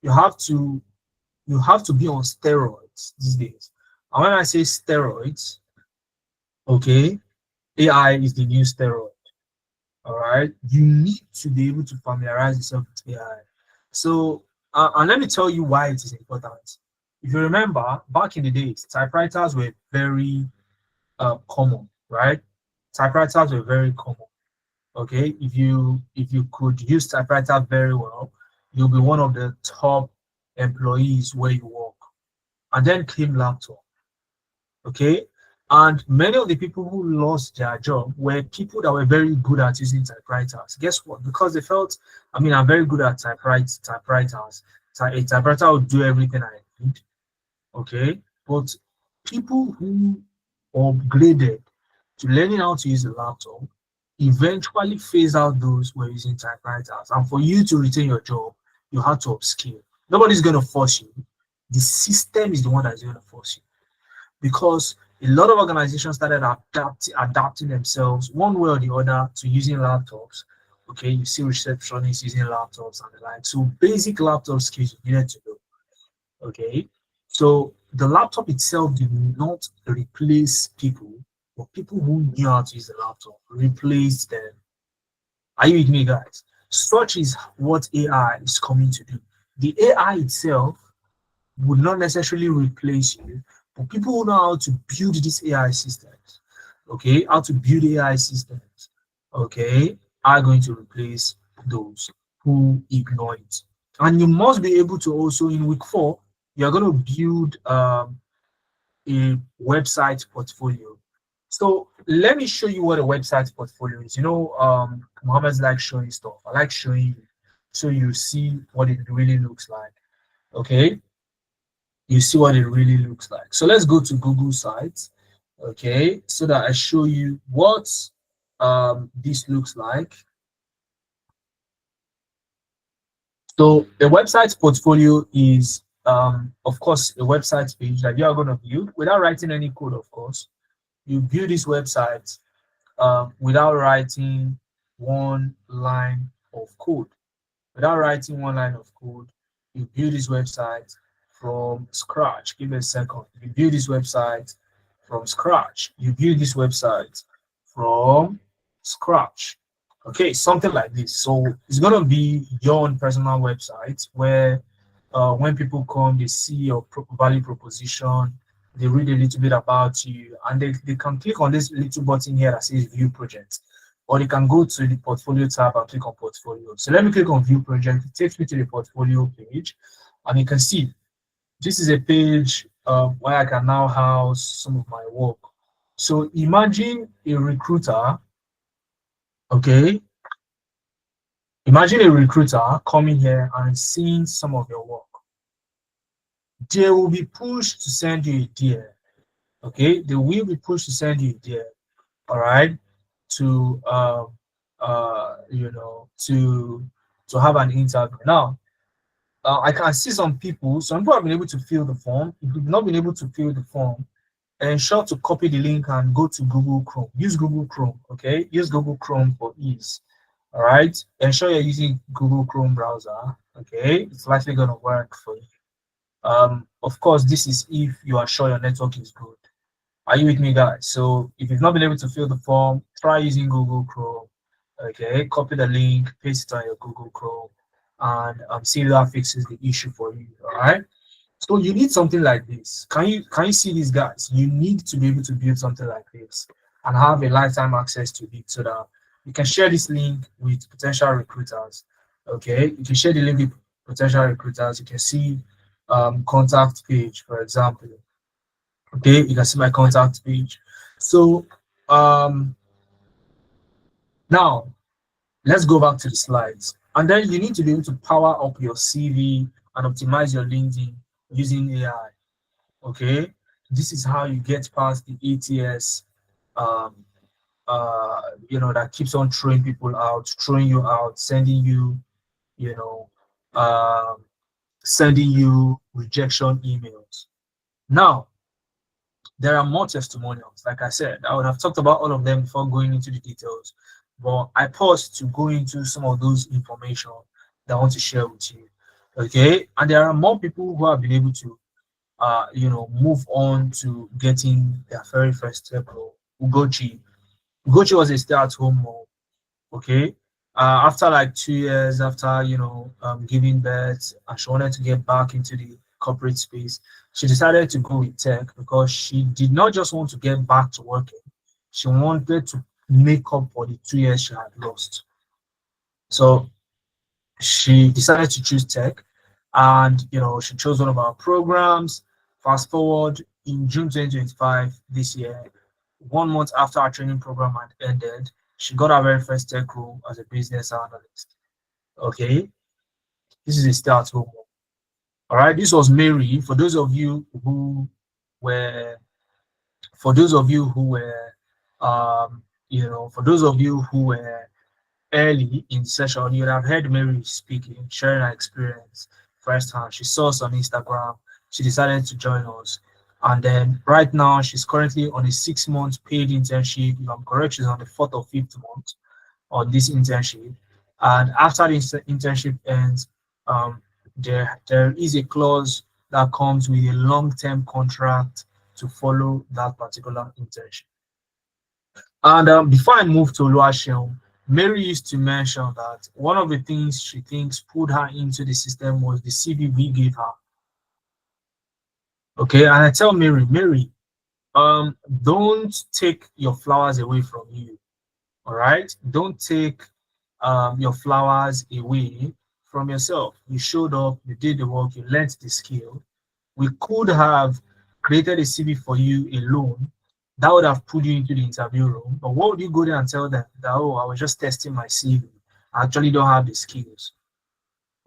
You have to be on steroids these days. And when I say steroids, okay, AI is the new steroid. All right, you need to be able to familiarize yourself with AI. So, and let me tell you why it is important. If you remember, back in the days, typewriters were very common, right? Typewriters were very common. Okay, if you could use typewriter very well, you'll be one of the top employees where you work. And then came laptop. Okay, and many of the people who lost their job were people that were very good at using typewriters. Guess what? Because they felt, I mean, I'm very good at typewriters. A typewriter will do everything I need. Okay, but people who upgraded to learning how to use a laptop eventually phase out those who are using typewriters. And for you to retain your job, you have to upskill. Nobody's going to force you. The system is the one that's going to force you, because a lot of organizations started adapting themselves one way or the other to using laptops. Okay, you see receptionists using laptops and the like. So basic laptop skills you needed to know. Okay, so the laptop itself did not replace people, but people who knew how to use the laptop replaced them. Are you with me, guys? Such is what AI is coming to do. The AI itself would not necessarily replace you, but people who know how to build these AI systems, okay, how to build AI systems, okay, are going to replace those who ignore it. And you must be able to also, in week 4, you're going to build a website portfolio. So let me show you what a website portfolio is. Mohammed's like showing stuff. I like showing you so you see what it really looks like. Okay, you see what it really looks like. So let's go to Google Sites, okay, so that I show you what this looks like. So a website portfolio is, of course, a website page that you are going to build without writing any code, of course. You build this website without writing one line of code. Without writing one line of code, you build this website from scratch. Give me a second. You build this website from scratch. You build this website from scratch. Okay, something like this. So it's gonna be your own personal website where when people come, they see your value proposition, they read a little bit about you, and they can click on this little button here that says view project, or they can go to the portfolio tab and click on portfolio. So let me click on view project. It takes me to the portfolio page, and you can see this is a page where I can now house some of my work. So imagine a recruiter, okay? Imagine a recruiter coming here and seeing some of your work. They will be pushed to send you a DM, okay? They will be pushed to send you a DM, all right? To to have an interview. Now, I can see some people have been able to fill the form. If you've not been able to fill the form, ensure to copy the link and go to Google Chrome. Use Google Chrome, okay? Use Google Chrome for ease. All right. Ensure you're using Google Chrome browser. Okay, it's likely gonna work for you. Of course, this is if you are sure your network is good. Are you with me, guys? So if you've not been able to fill the form, try using Google Chrome. Okay, copy the link, paste it on your Google Chrome, and see if that fixes the issue for you. All right. So you need something like this. Can you see these guys? You need to be able to build something like this and have a lifetime access to it so that you can share this link with potential recruiters. Okay, you can share the link with potential recruiters. You can see contact page, for example. Okay, you can see my contact page. So um now let's go back to the slides. And then you need to be able to power up your CV and optimize your LinkedIn using AI. Okay, this is how you get past the ATS, um, that keeps on throwing people out, throwing you out, you know, um, sending you rejection emails. Now, there are more testimonials. Like I said, I would have talked about all of them before going into the details, but I paused to go into some of those information that I want to share with you. Okay, and there are more people who have been able to move on to getting their very first tech role. Ugochi was a stay-at-home mom. Okay, after like 2 years after giving birth, and she wanted to get back into the corporate space, she decided to go with tech because she did not just want to get back to working; she wanted to make up for the 2 years she had lost. So she decided to choose tech, and she chose one of our programs. Fast forward in June 2025 this year, 1 month after our training program had ended, she got her very first tech role as a business analyst. Okay, this is a start home. All right, this was Mary. Were for those of you who were for those of you who were early in session, you'd have heard Mary speaking, sharing her experience firsthand. She saw us on Instagram. She decided to join us. And then right now, she's currently on a 6 month paid internship. If I'm correct, she's on the fourth or fifth month on this internship. And after the internship ends, um, there is a clause that comes with a long-term contract to follow that particular internship. And before I move to Oluwaseun, Mary used to mention that one of the things she thinks pulled her into the system was the CV we gave her. Okay, and I tell Mary, don't take your flowers away from you. All right, don't take your flowers away from yourself. You showed up, you did the work, you learned the skill. We could have created a CV for you alone that would have put you into the interview room. But what would you go there and tell them that, oh, I was just testing my CV? I actually don't have the skills.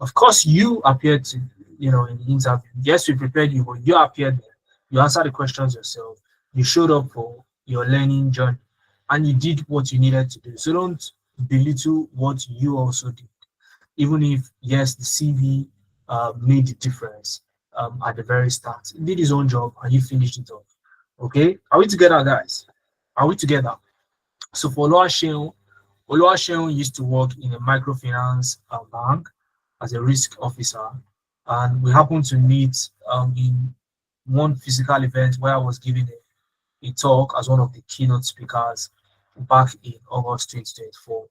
Of course, you appeared to, in the interview. Yes, we prepared you, but you appeared there. You answered the questions yourself. You showed up for your learning journey and you did what you needed to do. So don't belittle what you also did, even if, yes, the CV made the difference at the very start. He did his own job and he finished it off. Okay, are we together, guys? Are we together? So for Oluwaseun used to work in a microfinance bank as a risk officer, and we happened to meet in one physical event where I was giving a talk as one of the keynote speakers back in August 2024.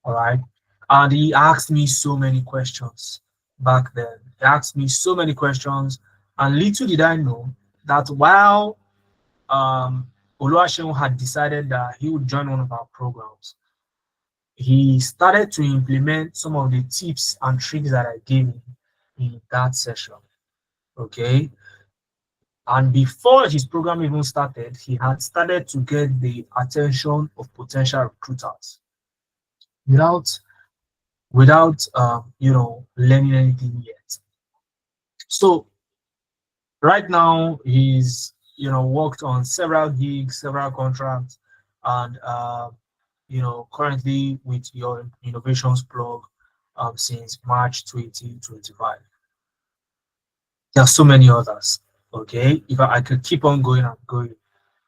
All right. And he asked me so many questions back then. He asked me so many questions, and little did I know that while Oluwaseun had decided that he would join one of our programs, he started to implement some of the tips and tricks that I gave him in that session. Okay. And before his program even started, he had started to get the attention of potential recruiters without learning anything yet. So right now he's worked on several gigs, several contracts, and currently with your innovations blog since March 2025. There are so many others. Okay, if I could keep on going and going.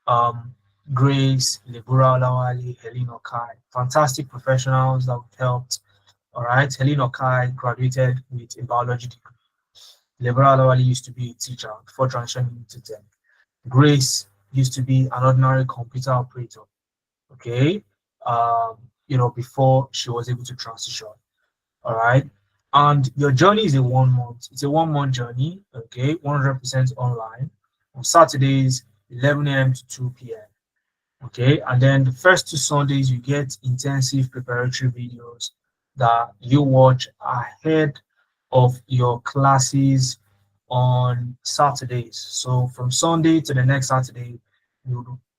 Um, Grace, Lebura Lawali, Helen Okai, fantastic professionals that we've helped. All right, Helen Okai graduated with a biology degree. Lebura Lawali used to be a teacher before transitioning into tech. Grace used to be an ordinary computer operator. Okay, before she was able to transition. All right. And your journey is a 1 month. It's a 1 month journey, okay, 100% online on Saturdays, 11 a.m. to 2 p.m. Okay, and then the first 2 Sundays you get intensive preparatory videos that you watch ahead of your classes on Saturdays. So from Sunday to the next Saturday,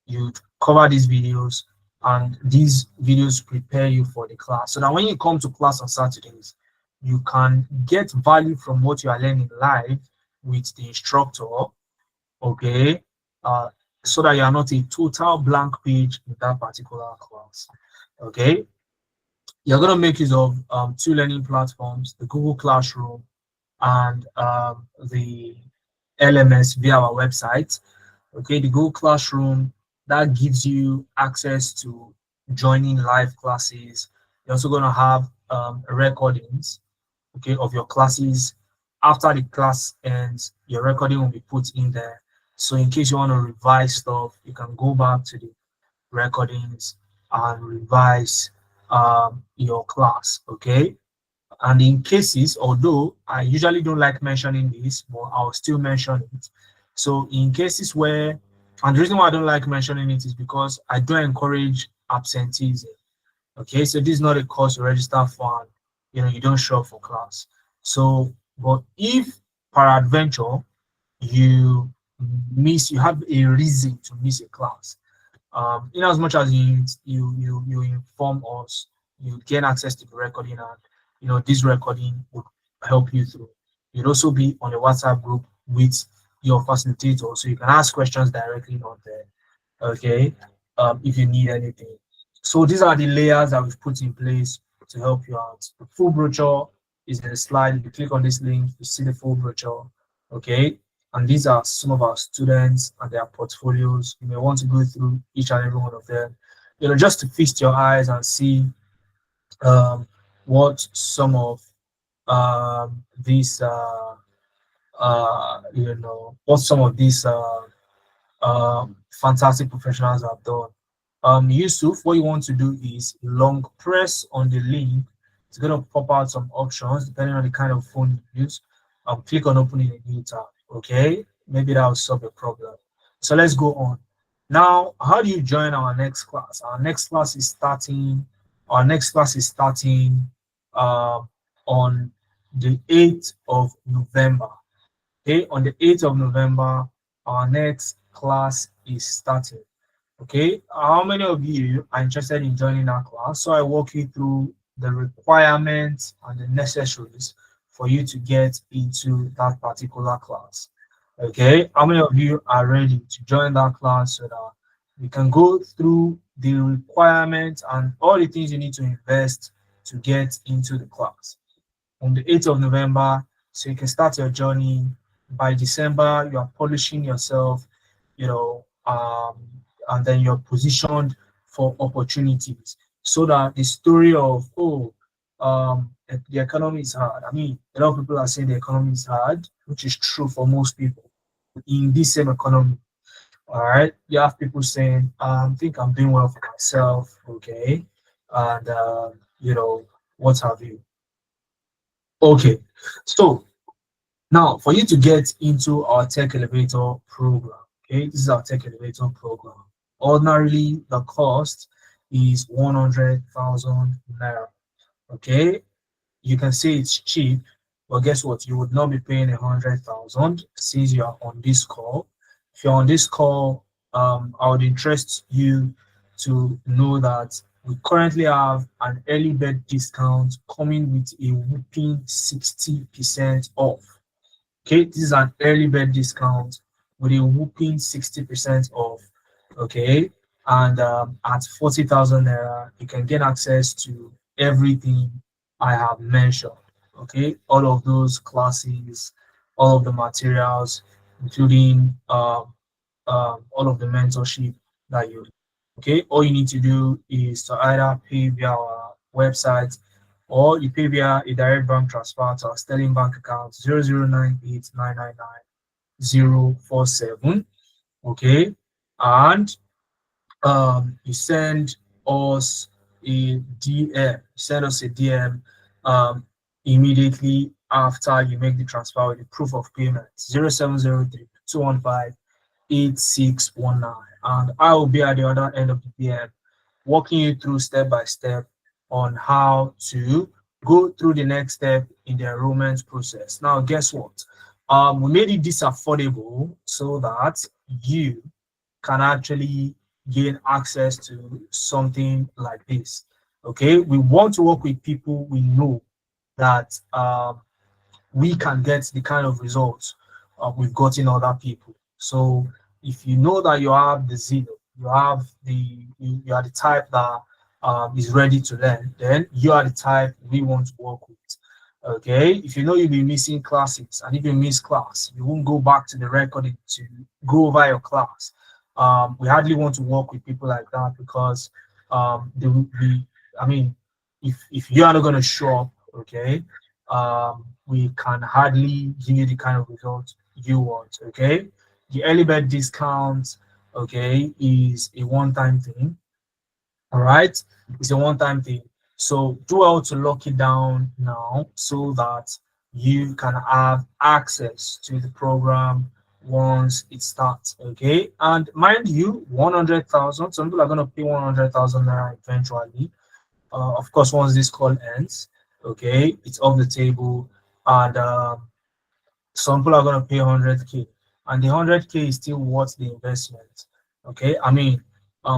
you cover these videos, and these videos prepare you for the class. So that when you come to class on Saturdays, you can get value from what you are learning live with the instructor, okay, uh, so that you are not a total blank page in that particular class. Okay, you're going to make use of two learning platforms, the Google Classroom and the LMS via our website. Okay, the Google Classroom that gives you access to joining live classes. You're also going to have recordings, okay, of your classes. After the class ends, your recording will be put in there. So in case you want to revise stuff, you can go back to the recordings and revise your class, okay? And in cases, although I usually don't like mentioning this, but I'll still mention it. So in cases where, and the reason why I don't like mentioning it is because I don't encourage absenteeism. Okay, so this is not a course you register for and you don't show up for class. So, but if peradventure you you have a reason to miss a class, in as much as you inform us, you gain access to the recording, and this recording would help you through. You'd also be on a WhatsApp group with your facilitator, so you can ask questions directly on there. Okay, if you need anything. So these are the layers that we've put in place to help you out. The full brochure is in the slide. If you click on this link, you see the full brochure. Okay, and these are some of our students and their portfolios. You may want to go through each and every one of them, just to feast your eyes and see um, what some of these, what some of these fantastic professionals have done. Yusuf, what you want to do is long press on the link. It's going to pop out some options depending on the kind of phone you use. Click on opening a new tab. Okay, maybe that will solve the problem. So let's go on. Now, how do you join our next class? Our next class is starting. Our next class is starting uh, on the 8th of November. Okay, on the 8th of November, our next class is starting. Okay, how many of you are interested in joining our class? So I walk you through the requirements and the necessaries for you to get into that particular class. Okay, how many of you are ready to join that class so that we can go through the requirements and all the things you need to invest to get into the class? On the 8th of November, so you can start your journey. By December, you are polishing yourself, you know, um, and then you're positioned for opportunities so that the story of, the economy is hard. I mean, a lot of people are saying the economy is hard, which is true for most people in this same economy. All right, you have people saying, I think I'm doing well for myself, okay, and what have you. Okay, so now, for you to get into our Tech Elevator program, okay, this is our Tech Elevator program. Ordinarily, the cost is 100,000 naira. Okay, you can say it's cheap, but guess what? You would not be paying 100,000 since you are on this call. If you're on this call, I would interest you to know that we currently have an early bird discount coming with a whopping 60% off. Okay, this is an early bird discount with a whooping 60% off. Okay, and at 40,000 naira, you can get access to everything I have mentioned. Okay, all of those classes, all of the materials, including all of the mentorship that you. Okay, all you need to do is to either pay via our website or you pay via a direct bank transfer to our Sterling bank account 0098999047. Okay, and you send us a DM. Send us a DM. immediately after you make the transfer with the proof of payment 0703-215-8619, and I will be at the other end of the DM walking you through step by step on how to go through the next step in the enrollment process. Now, guess what? We made it this affordable so that you can actually gain access to something like this. Okay, we want to work with people we know that we can get the kind of results we've gotten other people. So if you know that you have the zeal, you are the type that is ready to learn, then you are the type we want to work with. Okay, if you know you'll be missing classes, and if you miss class, you won't go back to the recording to go over your class. We hardly want to work with people like that because they will be, I mean, if you are not going to show up, okay, we can hardly give you the kind of result you want. Okay, the early bird discount, okay, is a one-time thing. All right, it's a one-time thing. So do well to lock it down now so that you can have access to the program once it starts. Okay, and mind you, 100,000. Some people are going to pay 100,000 naira eventually. Of course, once this call ends, okay, it's off the table, and some people are going to pay 100K, and the 100K is still worth the investment. Okay, I mean,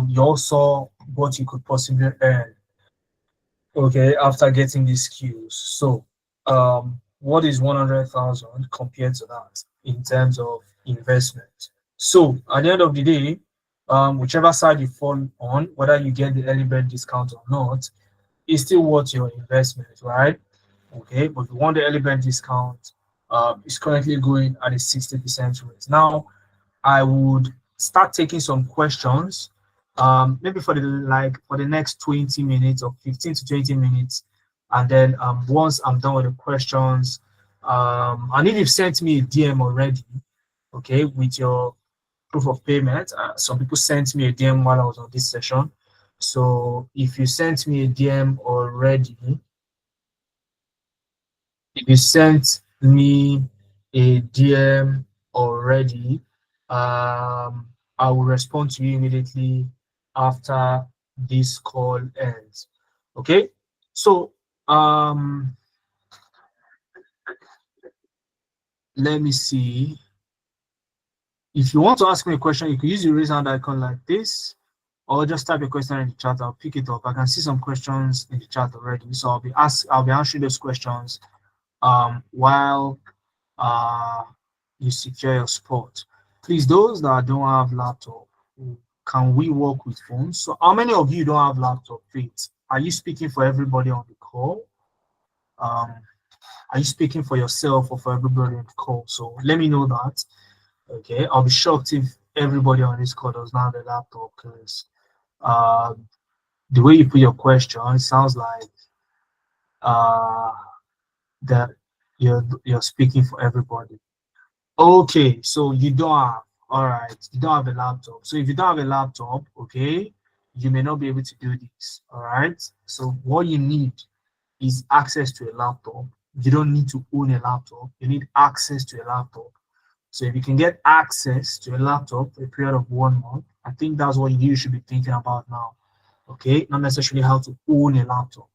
you also what you could possibly earn, okay, after getting these skills. So, what is 100,000 compared to that in terms of investment? So, at the end of the day, whichever side you fall on, whether you get the early bird discount or not, is still worth your investment, right? Okay, but if you want the early bird discount, it's currently going at a 60% rate. Now, I would start taking some questions, maybe for the next 20 minutes or 15 to 20 minutes, and then once I'm done with the questions, and if you've sent me a DM already, okay, with your proof of payment. Some people sent me a DM while I was on this session. So if you sent me a DM already, if you sent me a DM already, I will respond to you immediately after this call ends. Okay. So let me see. If you want to ask me a question, you can use the raise hand icon like this, or just type a question in the chat. I'll pick it up. I can see some questions in the chat already, so I'll be answering those questions while uh you secure your spot. Please, those that don't have laptop, can we work with phones? So how many of you don't have laptop? Please, are you speaking for everybody on the call? Um, are you speaking for yourself or for everybody on the call? So let me know that. Okay, I'll be shocked if everybody on this call does not have a laptop because uh, the way you put your question, it sounds like uh, that you're speaking for everybody. Okay, so you don't have, all right, you don't have a laptop. So if you don't have a laptop, okay, you may not be able to do this. All right. So what you need is access to a laptop. You don't need to own a laptop. You need access to a laptop. So if you can get access to a laptop for a period of 1 month, I think that's what you should be thinking about now. Okay, not necessarily how to own a laptop.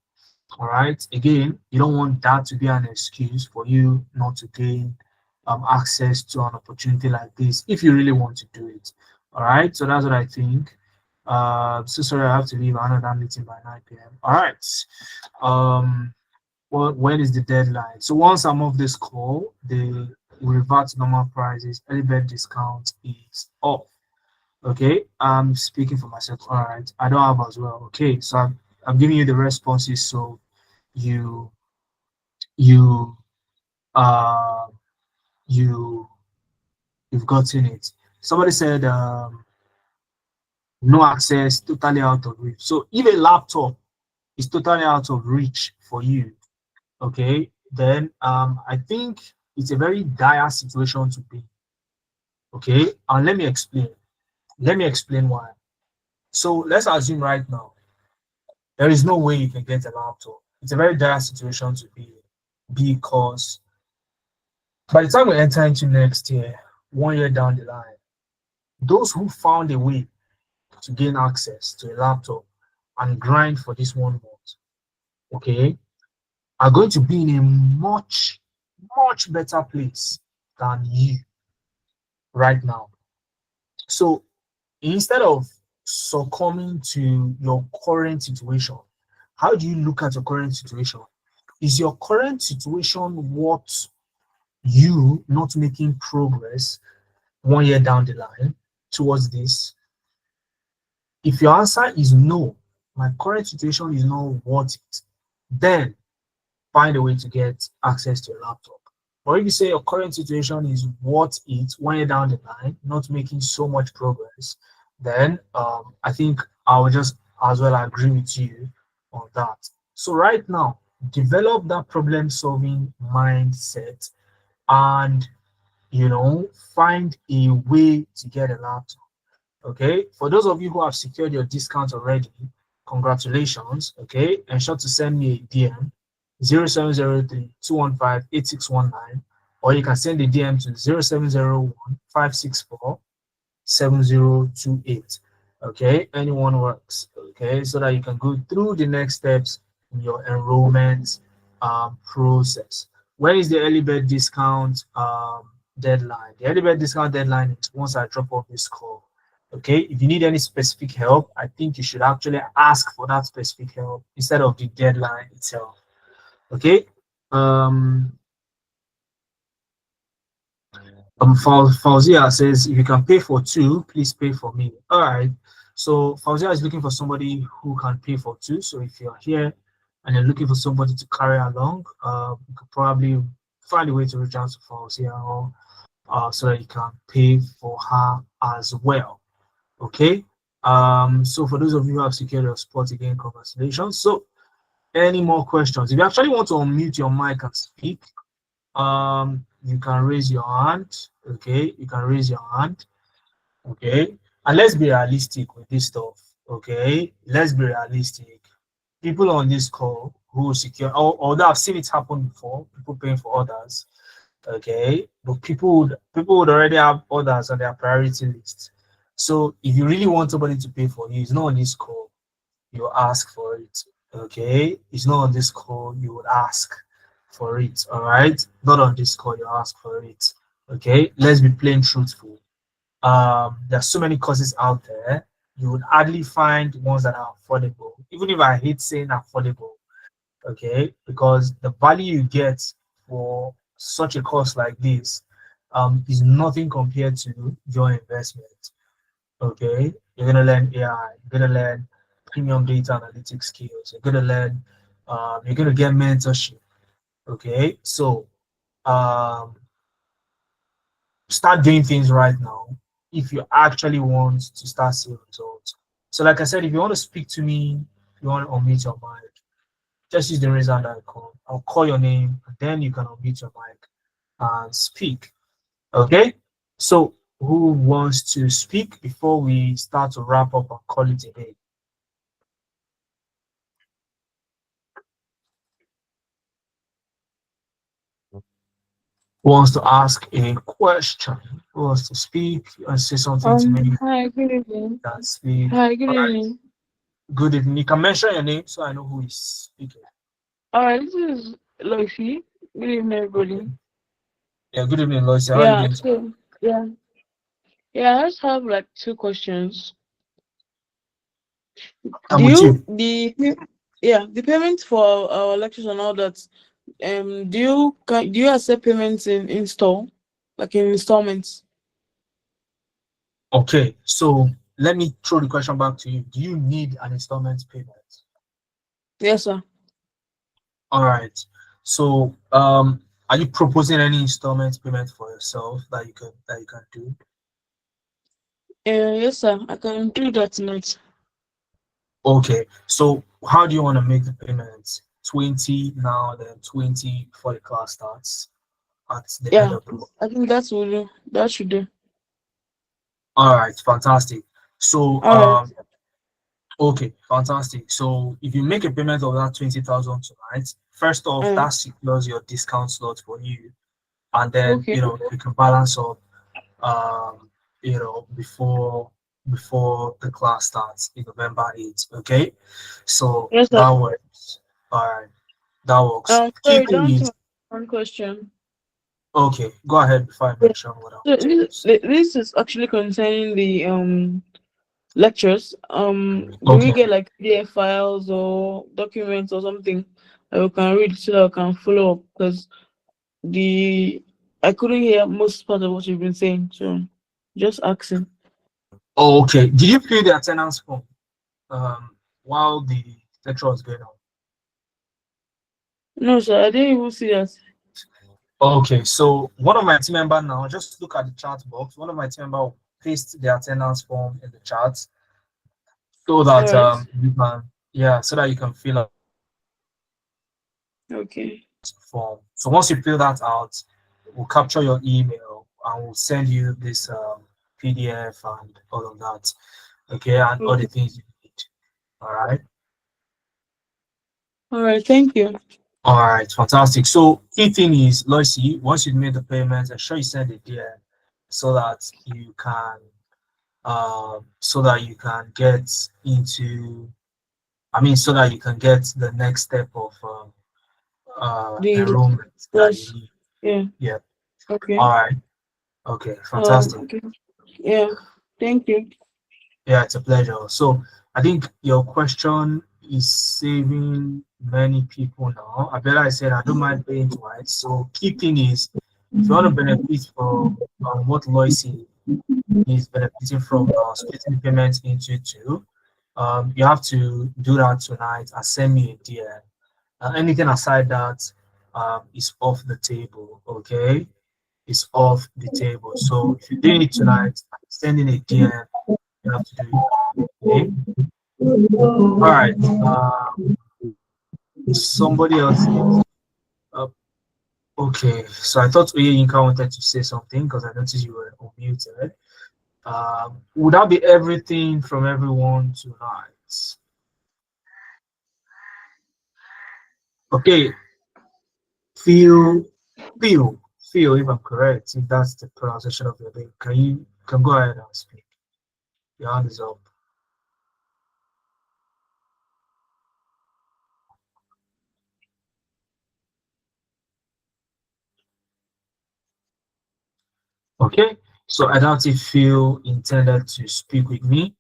All right. Again, you don't want that to be an excuse for you not to gain access to an opportunity like this if you really want to do it. All right. So that's what I think. So sorry, I have to leave another meeting by 9 p.m. All right. Well, when is the deadline? So once I'm off this call, the revert to normal prices, early bird discount is off. Okay, I'm speaking for myself. All right, I don't have as well. Okay, so I'm giving you the responses so you you uh you you've gotten it. Somebody said no access, totally out of reach. So if a laptop is totally out of reach for you, okay, then I think it's a very dire situation to be. Okay, and let me explain. Let me explain why. So let's assume right now there is no way you can get a laptop. It's a very dire situation to be in. because by the time we enter into next year, 1 year down the line, those who found a way to gain access to a laptop and grind for this 1 month, okay, are going to be in a much, much better place than you right now. So instead of succumbing to your current situation, how do you look at your current situation? Is your current situation worth you not making progress 1 year down the line towards this? If your answer is no, my current situation is not worth it, then find a way to get access to a laptop. Or if you say your current situation is worth it 1 year down the line, not making so much progress, then I think I will just as well agree with you on that. So right now, develop that problem solving mindset and find a way to get a laptop. Okay, for those of you who have secured your discount already, congratulations. Okay, ensure to send me a DM 0703 215 8619, or you can send a DM to 0701 564 7028. Okay, anyone works. Okay, so that you can go through the next steps in your enrollment process. When is the early bird discount deadline? The early bird discount deadline is once I drop off this call. Okay, if you need any specific help, I think you should actually ask for that specific help instead of the deadline itself. Okay. Um, Fauzia says, if you can pay for two, please pay for me. All right. So Fauzia is looking for somebody who can pay for two. So if you're here and you're looking for somebody to carry along, you could probably find a way to reach out to Fauzia or so that you can pay for her as well. Okay. So for those of you who have secured your spot again, congratulations. So any more questions? If you actually want to unmute your mic and speak, you can raise your hand. Okay, you can raise your hand. Okay, and let's be realistic with this stuff. Okay, let's be realistic. People on this call who secure, although I've seen it happen before, people paying for others. Okay, but people would already have others on their priority list. So if you really want somebody to pay for you, it's not on this call. You ask for it. Okay, it's not on this call. You would ask for it. All right, not on this call. You ask for it. Okay, let's be plain truthful. There's so many courses out there. You would hardly find ones that are affordable. Even if I hate saying affordable, okay, because the value you get for such a course like this is nothing compared to your investment. Okay, you're gonna learn AI, you're gonna learn premium data analytics skills, you're gonna learn, you're gonna get mentorship. Okay, so um, start doing things right now if you actually want to start seeing results. So, like I said, if you want to speak to me, if you want to unmute your mic, just use the raise hand icon. I'll call your name, and then you can unmute your mic and speak. Okay, so who wants to speak before we start to wrap up and call it a day? Who wants to ask a question? Who wants to speak and say something to me? Hi, good evening. That speak. Hi, good All right. evening. Good evening. You can mention your name so I know who is speaking. All right, this is Loishi. Good evening, Okay. everybody. Yeah. Good evening, Lois. How are you Yeah, doing? so yeah, yeah. I just have like two questions. I'm with you. The payment for our lectures and all that. Do you accept payments in like in installments? Okay. So let me throw the question back to you. Do you need an installment payment? Yes, sir. All right. So are you proposing any installment payment for yourself that you can do? Yes, sir. I can do that tonight. Okay, so how do you want to make the payments? 20 now, then 20 before the class starts at the end Yeah, of the month. I think that will do. That should do. All right, fantastic. So All right. Okay, fantastic. So if you make a payment of that 20,000 tonight, first off, Uh, that secures your discount slot for you, and then okay. you can balance up, before the class starts in November 8th. Okay, so Yes, sir. that works. All right, that works. Key Sorry, thing down to is, my one question. okay, go ahead before I Yeah. mention what I So want to ask. this is actually concerning the lectures. Do we Okay. get like PDF files or documents or something that we can read so that we can follow up? Because the I couldn't hear most part of what you've been saying, so just asking. Oh, okay. Did you fill the attendance form while the lecture was going on? No, sir, I didn't even see that. Okay, so one of my team member now, just look at the chat box. One of my team member will paste the attendance form in the chat so All that right. you can, yeah, so that you can fill out Okay. the form. So once you fill that out, we'll capture your email and we'll send you this PDF and all of that. Okay, and all the Okay. things you need. All right. All right. Thank you. All right, fantastic. So key thing is, Loisy, once you've made the payment, ensure you send it there so that you can get into, so that you can get the next step of The enrollment that you plus. need. Yeah. Yeah. Okay. All right. Okay. Fantastic. Okay. Yeah. Thank you. Yeah, it's a pleasure. So I think your question is saving many people now. I better I said I don't mind paying twice. So key thing is, if you want to benefit from what Loisy is benefiting from now, splitting the payment into two, you have to do that tonight and send me a DM. Anything aside that is off the table, okay? It's off the table. So if you're doing it tonight, sending a DM, you have to do it now, okay? All right. Somebody else is up. Okay, so I thought Yinka wanted to say something because I noticed you were unmuted. Would that be everything from everyone tonight? Okay, feel, feel, if I'm correct, if that's the pronunciation of your name, can go ahead and speak. Your hand is up. Okay, so I doubt if Phil intended to speak with me.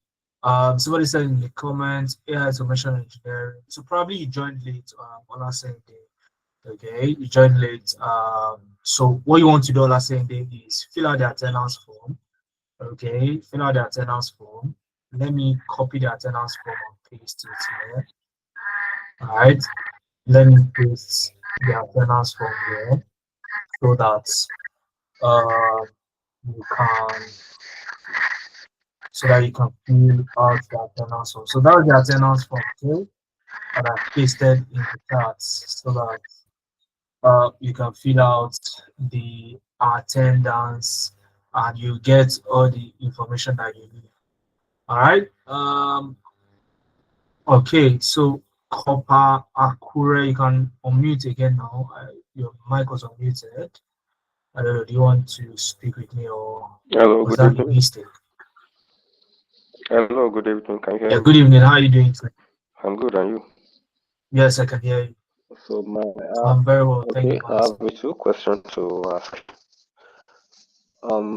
Somebody said in the comments, AI automation engineering. So probably you joined late on our same day. Okay, you joined late. So what you want to do on our same day is fill out the attendance form. Okay, fill out the attendance form. Let me copy the attendance form and paste it here. All right, let me paste the attendance form here so that uh, you can you can fill out the attendance form. So that was the attendance form too that I pasted in the charts so that you can fill out the attendance and you get all the information that you need. All right. Okay. So Copper Akure, you can unmute again now. Your mic was unmuted. I don't know. Do you want to speak with me or Hello, was good that a evening. mistake? Hello, good evening. Can you hear Yeah. me? Good evening. How are you doing today? I'm good, and you? Yes, I can hear you. So I'm very well. Thank you okay, for I have asking. a two questions to ask.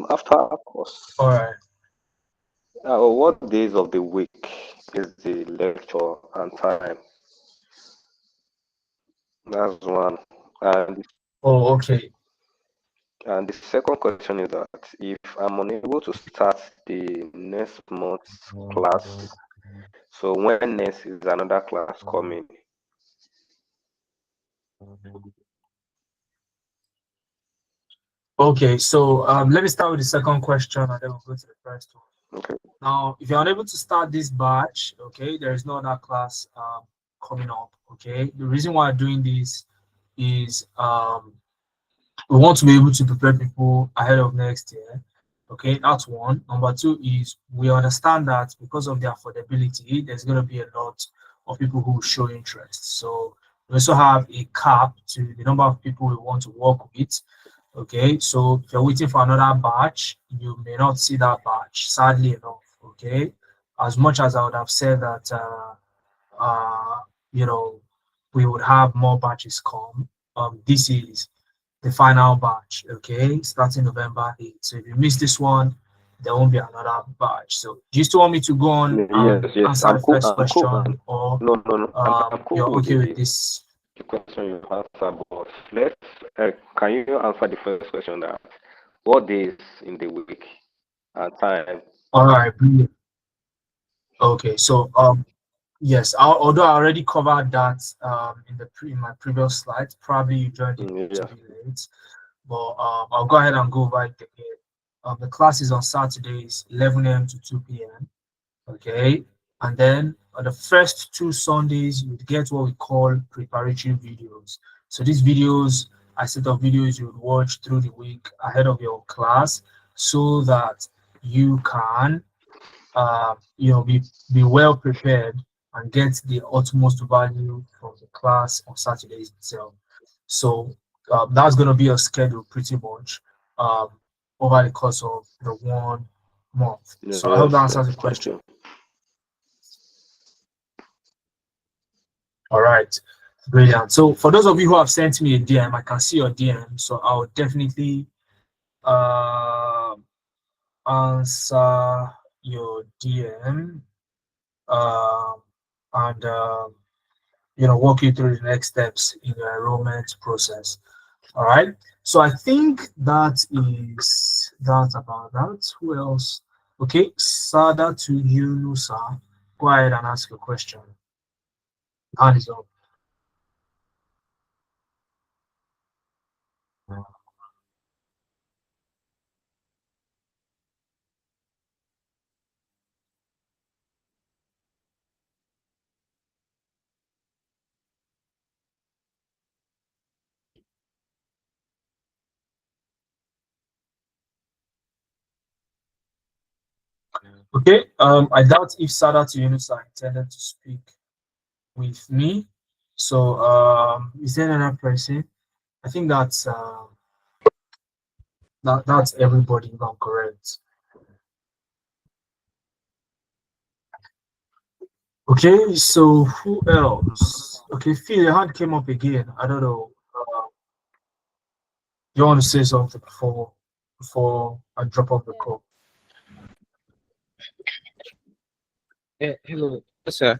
After All course, right. what days of the week is the lecture and time? That's one. And Oh, okay. the second question is that if I'm unable to start the next month's class, so when next is another class coming? Okay, so let me start with the second question and then we'll go to the first one. Okay. Now, if you're unable to start this batch, okay, there is no other class coming up. Okay, the reason why I'm doing this is we want to be able to prepare people ahead of next year. Okay, that's one. Number two is we understand that because of the affordability, there's going to be a lot of people who show interest. So we also have a cap to the number of people we want to work with. Okay, so if you're waiting for another batch, you may not see that batch, sadly enough. Okay, as much as I would have said that, uh, you know, we would have more batches come. This is the final batch, okay, starting November 8th. So if you miss this one, there won't be another batch. So do you still want me to go on Yes, and yes, answer the first I'm cool. question, or No, no, no. I'm cool you're with okay with this? the question you answered, but let's can you answer the first question that what days in the week and time? All right, brilliant. Okay, so yes, although I already covered that in in my previous slide, probably you joined it to Yes. be late, but I'll go ahead and go over it again. The class is on Saturdays, 11 a.m. to 2 p.m. Okay, and then on the first two Sundays you would get what we call preparatory videos. So these videos are a set of videos you would watch through the week ahead of your class so that you can be well prepared and get the utmost value from the class on Saturdays itself. So that's going to be a schedule pretty much um, over the course of the 1 month. So I hope that Yes, answers the yes. Thank question. you. All right, brilliant. So for those of you who have sent me a DM, I can see your DM, so I'll definitely uh, answer your DM and walk you through the next steps in your enrollment process. All right. So I think that is that about that. Who else? Okay, Sada to you, Nusa. Go ahead and ask your question. Hand is up. Okay. I doubt if Sada to Yunusa intended to speak with me. So is there another person? I think that's everybody if I'm correct. Okay, so who else? Okay, Phil, your hand came up again. I don't know. You want to say something before I drop off the call? Hello, yes, sir.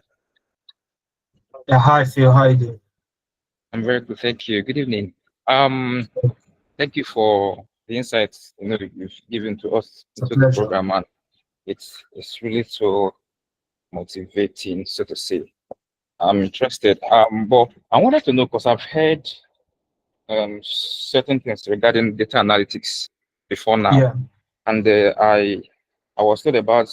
Yeah, hi Phil, how you doing? I'm very good, thank you. Good evening. Thank you for the insights that you've given to us It's a into the pleasure. program, and it's really so motivating, so to say. I'm interested. But I wanted to know because I've heard certain things regarding data analytics before now, Yeah, and I was told about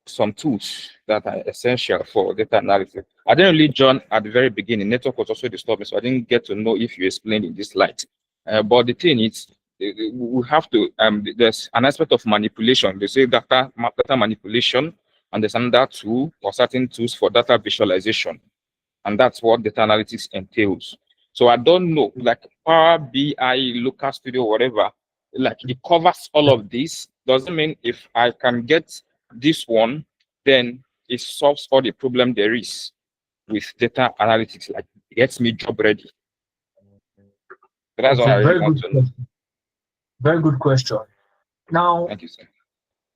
some tools that are essential for data analysis. I didn't really join at the very beginning. Network was also disturbing, so I didn't get to know if you explained in this light. But the thing is, we have to. There's an aspect of manipulation. They say data manipulation, and there's another tool or certain tools for data visualization, and that's what data analytics entails. So I don't know, like Power BI, Looker Studio, whatever, like it covers all of this. Doesn't mean if I can get this one, then it solves all the problem there is with data analytics, like it gets me job ready. So that's what okay, I really want to know. very good question. Now, Thank you, sir.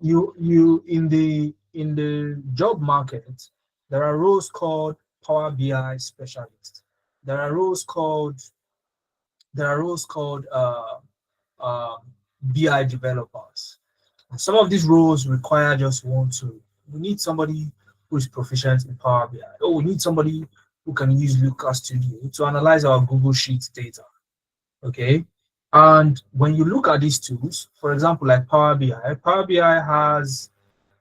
you in the job market, there are roles called Power BI specialist. There are roles called there are roles called uh, BI developers. And some of these roles require just one tool. We need somebody who is proficient in Power BI. Oh, we need somebody who can use Looker Studio to analyze our Google Sheets data. Okay. And when you look at these tools, for example, like Power BI has,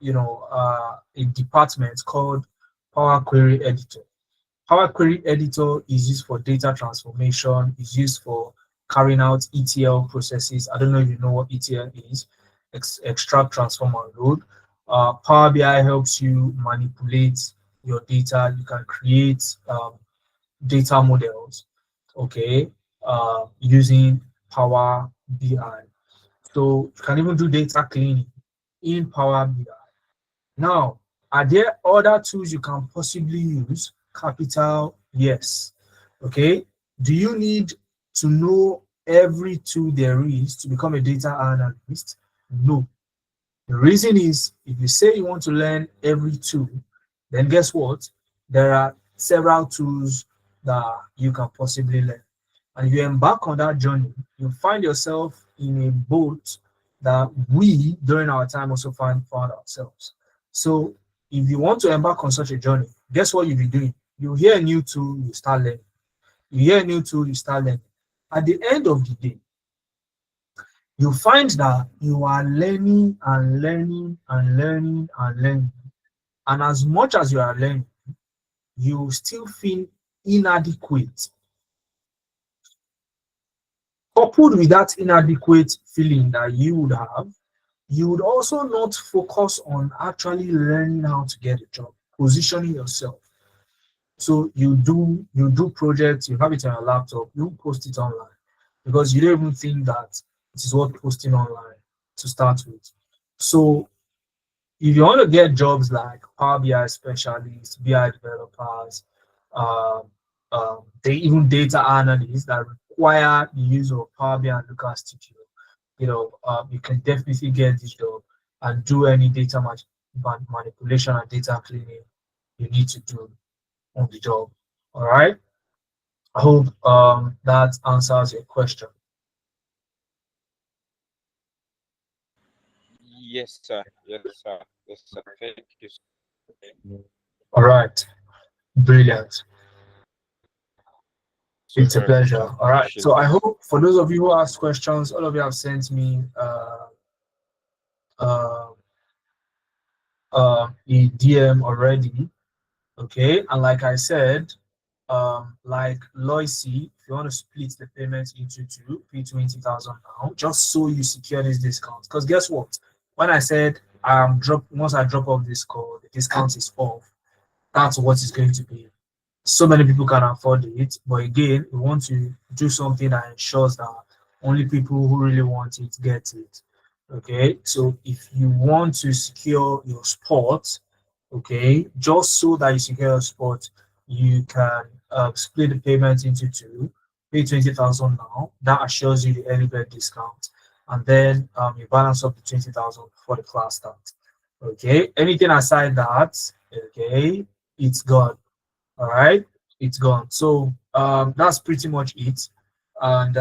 a department called Power Query Editor. Power Query Editor is used for data transformation, is used for carrying out ETL processes. I don't know if you know what ETL is. extract, transform, and load. Power BI helps you manipulate your data. You can create data models, okay, using Power BI. So you can even do data cleaning in Power BI. Now, are there other tools you can possibly use? Capital, yes. Okay. Do you need to know every tool there is to become a data analyst? No. The reason is if you say you want to learn every tool, then guess what? There are several tools that you can possibly learn. And if you embark on that journey, you find yourself in a boat that we, during our time, also found ourselves. So if you want to embark on such a journey, guess what you'll be doing? You hear a new tool, you start learning. You hear a new tool, you start learning. At the end of the day, you find that you are learning and learning and learning and learning. And as much as you are learning, you still feel inadequate. Coupled with that inadequate feeling that you would have, you would also not focus on actually learning how to get a job, positioning yourself. So you do projects, you have it on your laptop, you post it online because you don't even think that it is worth posting online to start with. So if you want to get jobs like Power BI specialists, BI developers, um, they even data analysts that require the use of Power BI and Looker Studio, you can definitely get this job and do any data manipulation and data cleaning you need to do on the job. All right. I hope that answers your question. Yes, sir. Yes, sir. Yes, sir. Thank you. All right. Brilliant. So It's a very much. pleasure. I All right. appreciate So I this. hope for those of you who ask questions, all of you have sent me uh, a DM already. Okay. And like I said, like Loisy, if you want to split the payment into two, pay 20,000 now, just so you secure this discount. Because guess what? When I said once I drop off this call, the discount is off. That's what it's going to be. So many people can afford it, but again, we want to do something that ensures that only people who really want it get it. Okay, so if you want to secure your spot, okay, just so that you secure your spot, you can split the payment into two, pay 20,000 now. That assures you the early bird discount, and then you balance up the 20,000 before the class starts. Okay, anything aside that, okay, it's gone. All right, it's gone. So that's pretty much it. And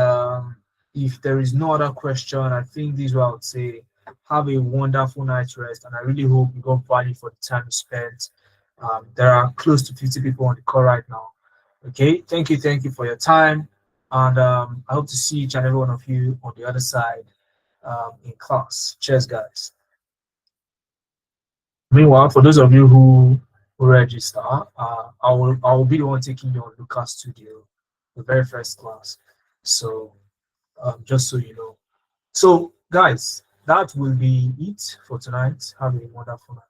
if there is no other question, I think this is what I would say. Have a wonderful night's rest, and I really hope you got value for the time you spent. There are close to 50 people on the call right now. Okay, thank you for your time, and I hope to see each and every one of you on the other side in class. Cheers, guys. Meanwhile, for those of you who register, I will be the one taking you on Lucas Studio, the very first class. So just so you know. So guys, that will be it for tonight. Have a wonderful night.